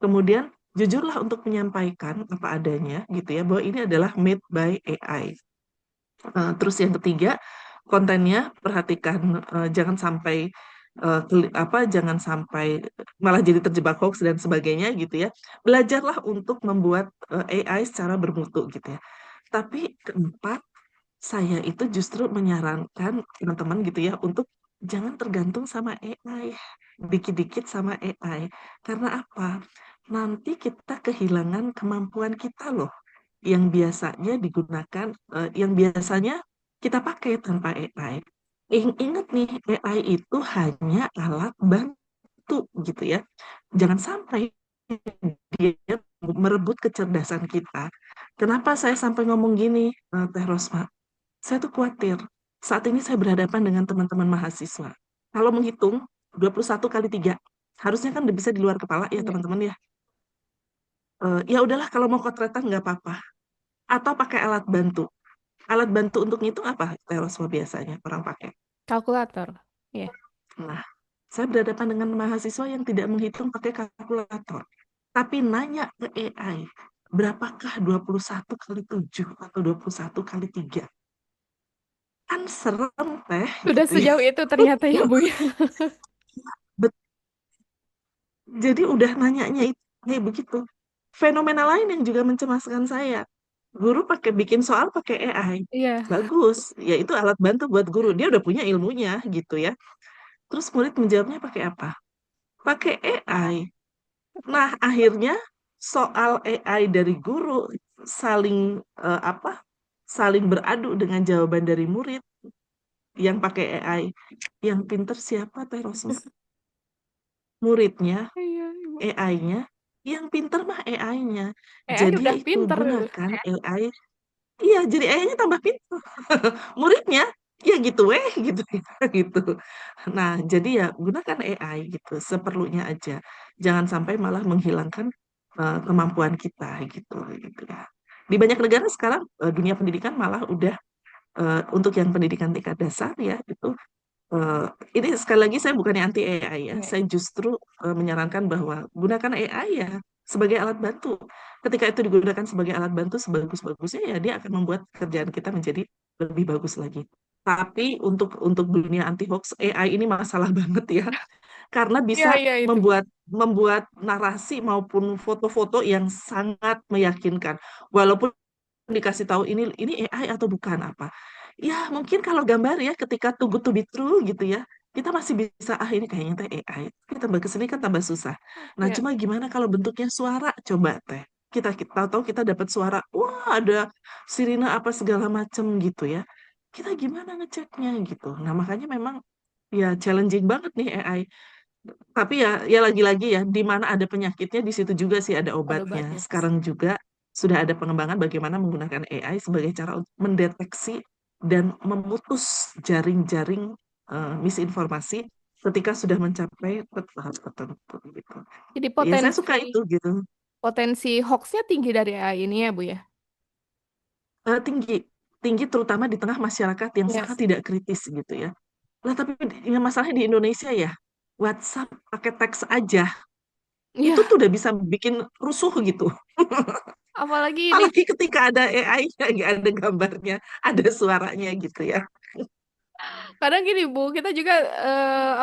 [SPEAKER 1] Kemudian jujurlah untuk menyampaikan apa adanya gitu ya, bahwa ini adalah made by AI. Terus yang ketiga, kontennya perhatikan, jangan sampai jangan sampai malah jadi terjebak hoax dan sebagainya gitu ya. Belajarlah untuk membuat AI secara bermutu gitu ya. Tapi keempat, saya itu justru menyarankan teman-teman gitu ya untuk jangan tergantung sama AI, dikit-dikit sama AI. Karena apa? Nanti kita kehilangan kemampuan kita loh yang biasanya digunakan, yang biasanya kita pakai tanpa AI. Ingat nih, AI itu hanya alat bantu gitu ya. Jangan sampai dia merebut kecerdasan kita. Kenapa saya sampai ngomong gini, Teh Rosma? Saya tuh khawatir. Saat ini saya berhadapan dengan teman-teman mahasiswa. Kalau menghitung 21 kali 3, harusnya kan udah bisa di luar kepala ya
[SPEAKER 2] Iya.
[SPEAKER 1] teman-teman ya. Ya udahlah kalau mau kotretan nggak apa-apa. Atau pakai alat bantu. Alat bantu untuk ngitung apa Terosma biasanya orang pakai?
[SPEAKER 2] Kalkulator. Iya.
[SPEAKER 1] Nah, saya berhadapan dengan mahasiswa yang tidak menghitung pakai kalkulator. Tapi nanya ke AI, berapakah 21 kali 7 atau 21 kali 3? Kan serem teh
[SPEAKER 2] Sudah
[SPEAKER 1] gitu ya.
[SPEAKER 2] sejauh itu ternyata ya, Bu ya.
[SPEAKER 1] Bet- Jadi udah nanyanya itu kayak begitu. Fenomena lain yang juga mencemaskan saya. Guru pakai bikin soal pakai AI.
[SPEAKER 2] Iya.
[SPEAKER 1] Bagus, ya itu alat bantu buat guru. Dia udah punya ilmunya gitu ya. Terus murid menjawabnya pakai apa? Pakai AI. Nah, akhirnya soal AI dari guru saling apa? Saling beradu dengan jawaban dari murid yang pakai AI. Yang pinter siapa, Teh Rosma? Muridnya,
[SPEAKER 2] Iya, Ibu.
[SPEAKER 1] AI-nya. Yang pinter mah AI-nya.
[SPEAKER 2] AI
[SPEAKER 1] Jadi
[SPEAKER 2] udah
[SPEAKER 1] itu
[SPEAKER 2] pinter.
[SPEAKER 1] gunakan AI. Iya, jadi AI-nya tambah pinter. Muridnya ya gitu gitu ya, gitu. Nah, jadi ya gunakan AI gitu seperlunya aja. Jangan sampai malah menghilangkan kemampuan kita gitu ya. Di banyak negara sekarang dunia pendidikan malah udah untuk yang pendidikan tingkat dasar ya itu eh, ini sekali lagi saya bukannya anti AI ya.
[SPEAKER 2] Iya.
[SPEAKER 1] Saya justru menyarankan bahwa gunakan AI ya sebagai alat bantu. Ketika itu digunakan sebagai alat bantu sebagus-bagusnya ya dia akan membuat kerjaan kita menjadi lebih bagus lagi. Tapi untuk dunia anti hoax AI ini masalah banget ya karena
[SPEAKER 2] Iya,
[SPEAKER 1] bisa
[SPEAKER 2] iya itu, Bu.
[SPEAKER 1] membuat membuat narasi maupun foto-foto yang sangat meyakinkan. Walaupun dikasih tahu ini AI atau bukan apa. Ya, mungkin kalau gambar ya ketika too good to be true gitu ya. Kita masih bisa ini kayaknya teh AI. Tapi tambah kesini kan tambah susah. Nah,
[SPEAKER 2] Iya.
[SPEAKER 1] cuma gimana kalau bentuknya suara coba teh. Kita tahu kita dapat suara, wah ada sirine apa segala macem gitu ya. Kita gimana ngeceknya gitu. Nah, makanya memang ya challenging banget nih AI. Tapi ya lagi-lagi ya, di mana ada penyakitnya, di situ juga sih ada
[SPEAKER 2] Ada
[SPEAKER 1] obatnya.
[SPEAKER 2] obatnya.
[SPEAKER 1] Sekarang juga sudah ada pengembangan bagaimana menggunakan AI sebagai cara untuk mendeteksi dan memutus jaring-jaring misinformasi ketika sudah mencapai tahap tertentu gitu.
[SPEAKER 2] Jadi
[SPEAKER 1] Ya saya
[SPEAKER 2] potensi
[SPEAKER 1] suka itu gitu.
[SPEAKER 2] potensi hoaxnya tinggi dari AI ini ya, Bu ya.
[SPEAKER 1] Tinggi, tinggi terutama di tengah masyarakat yang
[SPEAKER 2] Iya.
[SPEAKER 1] sangat tidak kritis gitu ya. Nah tapi masalahnya di Indonesia ya. WhatsApp pakai teks aja, itu
[SPEAKER 2] Iya,
[SPEAKER 1] tuh udah bisa bikin rusuh gitu.
[SPEAKER 2] apalagi ini
[SPEAKER 1] Apalagi ketika ada AI-nya, nggak ada gambarnya, ada suaranya gitu ya.
[SPEAKER 2] kadang gini Bu, kita juga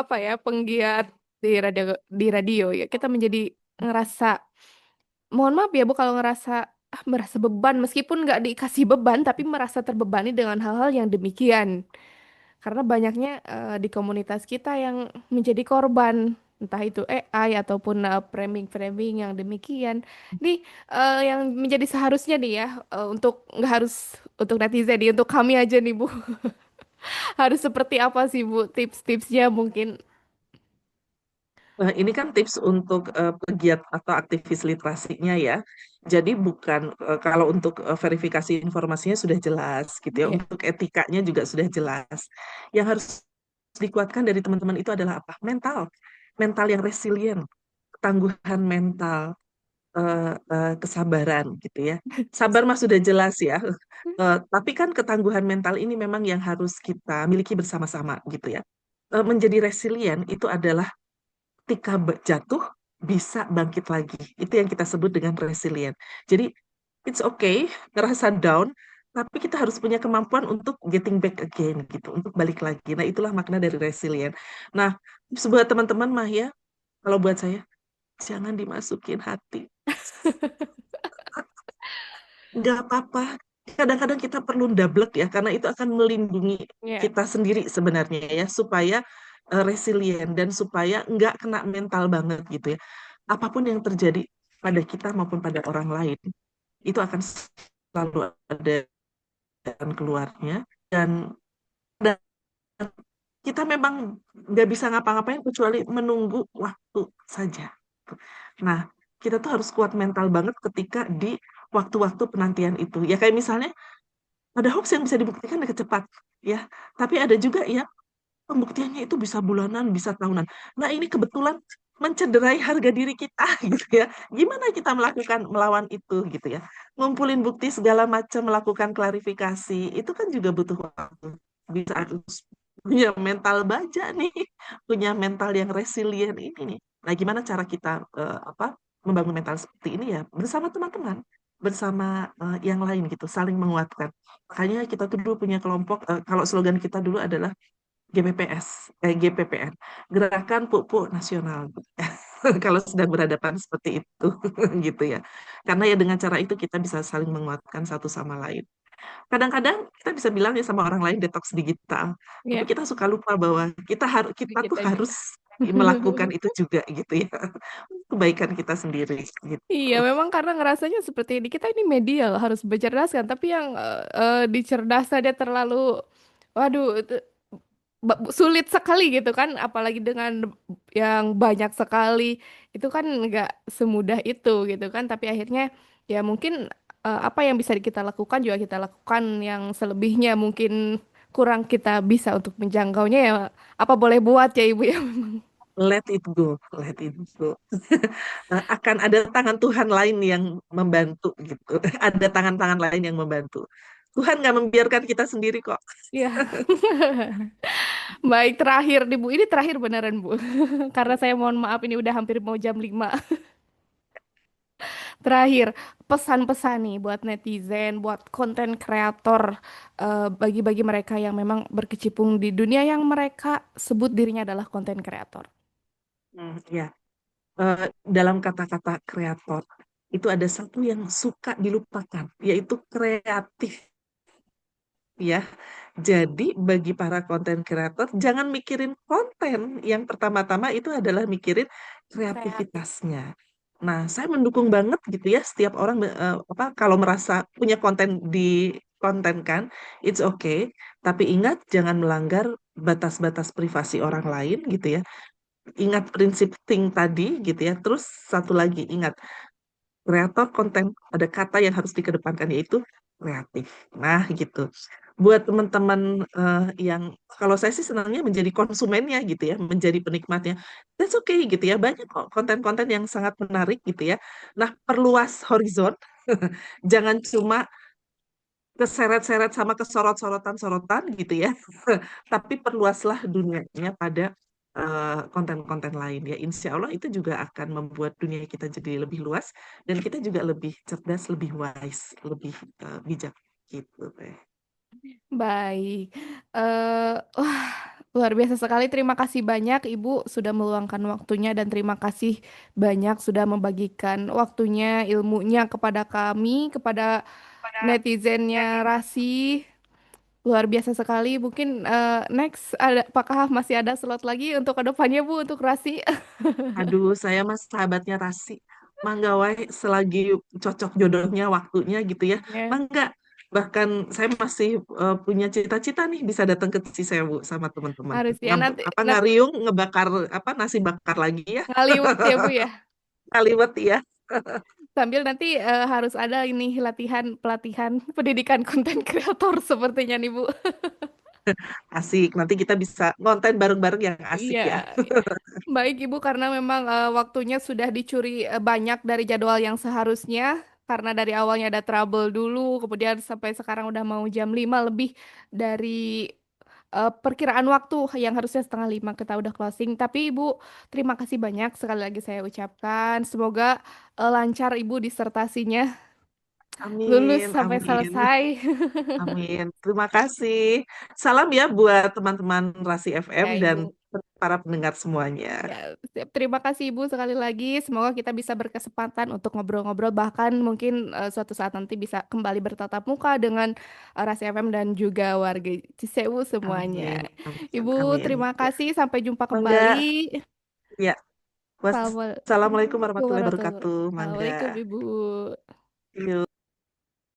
[SPEAKER 2] apa ya penggiat di radio ya, kita menjadi ngerasa, mohon maaf ya Bu kalau ngerasa merasa beban meskipun nggak dikasih beban tapi merasa terbebani dengan hal-hal yang demikian. Karena banyaknya di komunitas kita yang menjadi korban, entah itu AI ataupun framing-framing yang demikian. Ini yang menjadi seharusnya nih ya, untuk nggak harus untuk netizen nih, untuk kami aja nih Bu, harus seperti apa sih Bu tips-tipsnya mungkin?
[SPEAKER 1] Nah, ini kan tips untuk pegiat atau aktivis literasinya ya. Jadi bukan kalau untuk verifikasi informasinya sudah jelas gitu ya.
[SPEAKER 2] Iya.
[SPEAKER 1] Untuk etikanya juga sudah jelas. Yang harus dikuatkan dari teman-teman itu adalah apa? Mental. Mental yang resilient, ketangguhan mental, kesabaran gitu ya. Sabar mah sudah jelas ya. Tapi kan ketangguhan mental ini memang yang harus kita miliki bersama-sama gitu ya. Menjadi resilient itu adalah ketika jatuh bisa bangkit lagi. Itu yang kita sebut dengan resilient. Jadi it's okay ngerasa down, tapi kita harus punya kemampuan untuk getting back again gitu, untuk balik lagi. Nah, itulah makna dari resilient. Nah, sebuah teman-teman mah ya, kalau buat saya jangan dimasukin hati. Nggak apa-apa. Kadang-kadang kita perlu double ya, karena itu akan melindungi
[SPEAKER 2] Iya.
[SPEAKER 1] kita sendiri sebenarnya ya, supaya resilient dan supaya nggak kena mental banget gitu ya. Apapun yang terjadi pada kita maupun pada orang lain, itu akan selalu ada jalan keluarnya. Dan kita memang nggak bisa ngapa-ngapain kecuali menunggu waktu saja. Nah, kita tuh harus kuat mental banget ketika di waktu-waktu penantian itu. Ya kayak misalnya ada hoax yang bisa dibuktikan dengan cepat, ya. Tapi ada juga yang pembuktiannya itu bisa bulanan, bisa tahunan. Nah, ini kebetulan mencederai harga diri kita, gitu ya. Gimana kita melakukan melawan itu, gitu ya. Ngumpulin bukti segala macam, melakukan klarifikasi, itu kan juga butuh waktu. Bisa harus punya mental baja nih, punya mental yang resilient ini nih. Nah, gimana cara kita apa membangun mental seperti ini ya bersama teman-teman, bersama yang lain gitu, saling menguatkan. Makanya kita tuh dulu punya kelompok, kalau slogan kita dulu adalah GPPS, GPPN, Gerakan Pupuk Nasional. Kalau sedang berhadapan seperti itu, gitu ya. Karena ya dengan cara itu kita bisa saling menguatkan satu sama lain. Kadang-kadang kita bisa bilang ya sama orang lain detox digital, tapi
[SPEAKER 2] Iya,
[SPEAKER 1] kita suka lupa bahwa kita tuh
[SPEAKER 2] kita
[SPEAKER 1] harus
[SPEAKER 2] juga.
[SPEAKER 1] melakukan itu juga gitu ya. Kebaikan kita sendiri gitu.
[SPEAKER 2] Iya, memang karena ngerasanya seperti ini. Kita ini media loh, harus bercerdaskan. Tapi yang dicerdasannya terlalu, waduh, itu sulit sekali gitu kan. Apalagi dengan yang banyak sekali. Itu kan nggak semudah itu gitu kan. Tapi akhirnya ya mungkin apa yang bisa kita lakukan juga kita lakukan. Yang selebihnya mungkin kurang kita bisa untuk menjangkaunya ya. Apa boleh buat ya Ibu ya?
[SPEAKER 1] Let it go, let it go. Akan ada tangan Tuhan lain yang membantu gitu. Ada tangan-tangan lain yang membantu. Tuhan nggak membiarkan kita sendiri kok.
[SPEAKER 2] Iya. Baik, terakhir nih Bu. Ini terakhir beneran Bu. Karena saya mohon maaf ini udah hampir mau jam 5. Terakhir, pesan-pesan nih buat netizen, buat konten kreator, bagi-bagi mereka yang memang berkecimpung di dunia yang mereka sebut dirinya adalah konten kreator.
[SPEAKER 1] Ya, dalam kata-kata kreator itu ada satu yang suka dilupakan, yaitu kreatif. Ya, jadi bagi para konten kreator jangan mikirin konten, yang pertama-tama itu adalah mikirin
[SPEAKER 2] Kreatif.
[SPEAKER 1] kreativitasnya. Nah, saya mendukung banget gitu ya setiap orang apa kalau merasa punya konten di konten kan, it's okay. Tapi ingat jangan melanggar batas-batas privasi orang lain gitu ya. Ingat prinsip think tadi gitu ya. Terus satu lagi ingat kreator konten ada kata yang harus dikedepankan yaitu kreatif. Nah, gitu. Buat teman-teman yang kalau saya sih senangnya menjadi konsumennya gitu ya, menjadi penikmatnya. That's okay gitu ya. Banyak kok konten-konten yang sangat menarik gitu ya. Nah, perluas horizon. Jangan cuma keseret-seret sama kesorot-sorotan-sorotan gitu ya. Tapi perluaslah dunianya pada konten-konten lain ya. Insya Allah itu juga akan membuat dunia kita jadi lebih luas dan kita juga lebih cerdas, lebih wise, lebih bijak gitu teh.
[SPEAKER 2] Baik. Wah, luar biasa sekali. Terima kasih banyak Ibu sudah meluangkan waktunya dan terima kasih banyak sudah membagikan waktunya, ilmunya kepada kami, kepada netizennya Rasi. Luar biasa sekali. Mungkin next ada, apakah masih ada slot lagi untuk kedepannya Bu untuk Rasi?
[SPEAKER 1] Aduh, saya mas sahabatnya Rasi. Mangga wae selagi cocok jodohnya, waktunya gitu ya.
[SPEAKER 2] Ya,
[SPEAKER 1] Mangga. Bahkan saya masih punya cita-cita nih bisa datang ke Cisewu sama teman-teman.
[SPEAKER 2] harus ya nanti,
[SPEAKER 1] Apa ngariung ngebakar apa nasi bakar lagi ya.
[SPEAKER 2] ngaliwet ya Bu ya.
[SPEAKER 1] Kaliwet ya.
[SPEAKER 2] Sambil nanti harus ada ini latihan pelatihan pendidikan konten kreator sepertinya nih Bu.
[SPEAKER 1] Asik. Nanti kita bisa ngonten bareng-bareng yang asik
[SPEAKER 2] Iya,
[SPEAKER 1] ya.
[SPEAKER 2] baik Ibu karena memang waktunya sudah dicuri banyak dari jadwal yang seharusnya karena dari awalnya ada trouble dulu, kemudian sampai sekarang udah mau jam 5 lebih dari perkiraan waktu yang harusnya setengah 5 kita udah closing. Tapi Ibu, terima kasih banyak sekali lagi saya ucapkan. Semoga lancar Ibu disertasinya, lulus
[SPEAKER 1] Amin,
[SPEAKER 2] sampai
[SPEAKER 1] amin,
[SPEAKER 2] selesai.
[SPEAKER 1] amin. Terima kasih. Salam ya buat teman-teman Rasi FM
[SPEAKER 2] Ya
[SPEAKER 1] dan
[SPEAKER 2] Ibu.
[SPEAKER 1] para pendengar semuanya.
[SPEAKER 2] Ya, siap. Terima kasih Ibu sekali lagi. Semoga kita bisa berkesempatan untuk ngobrol-ngobrol, bahkan mungkin suatu saat nanti bisa kembali bertatap muka dengan Rasi FM dan juga warga Cisewu semuanya.
[SPEAKER 1] Amin, amin,
[SPEAKER 2] Ibu,
[SPEAKER 1] amin.
[SPEAKER 2] terima
[SPEAKER 1] Ya,
[SPEAKER 2] kasih. Sampai jumpa kembali.
[SPEAKER 1] Mangga. Ya,
[SPEAKER 2] Assalamualaikum
[SPEAKER 1] wassalamualaikum warahmatullahi
[SPEAKER 2] warahmatullahi
[SPEAKER 1] wabarakatuh.
[SPEAKER 2] wabarakatuh.
[SPEAKER 1] Mangga.
[SPEAKER 2] Assalamualaikum Ibu.
[SPEAKER 1] Yuk.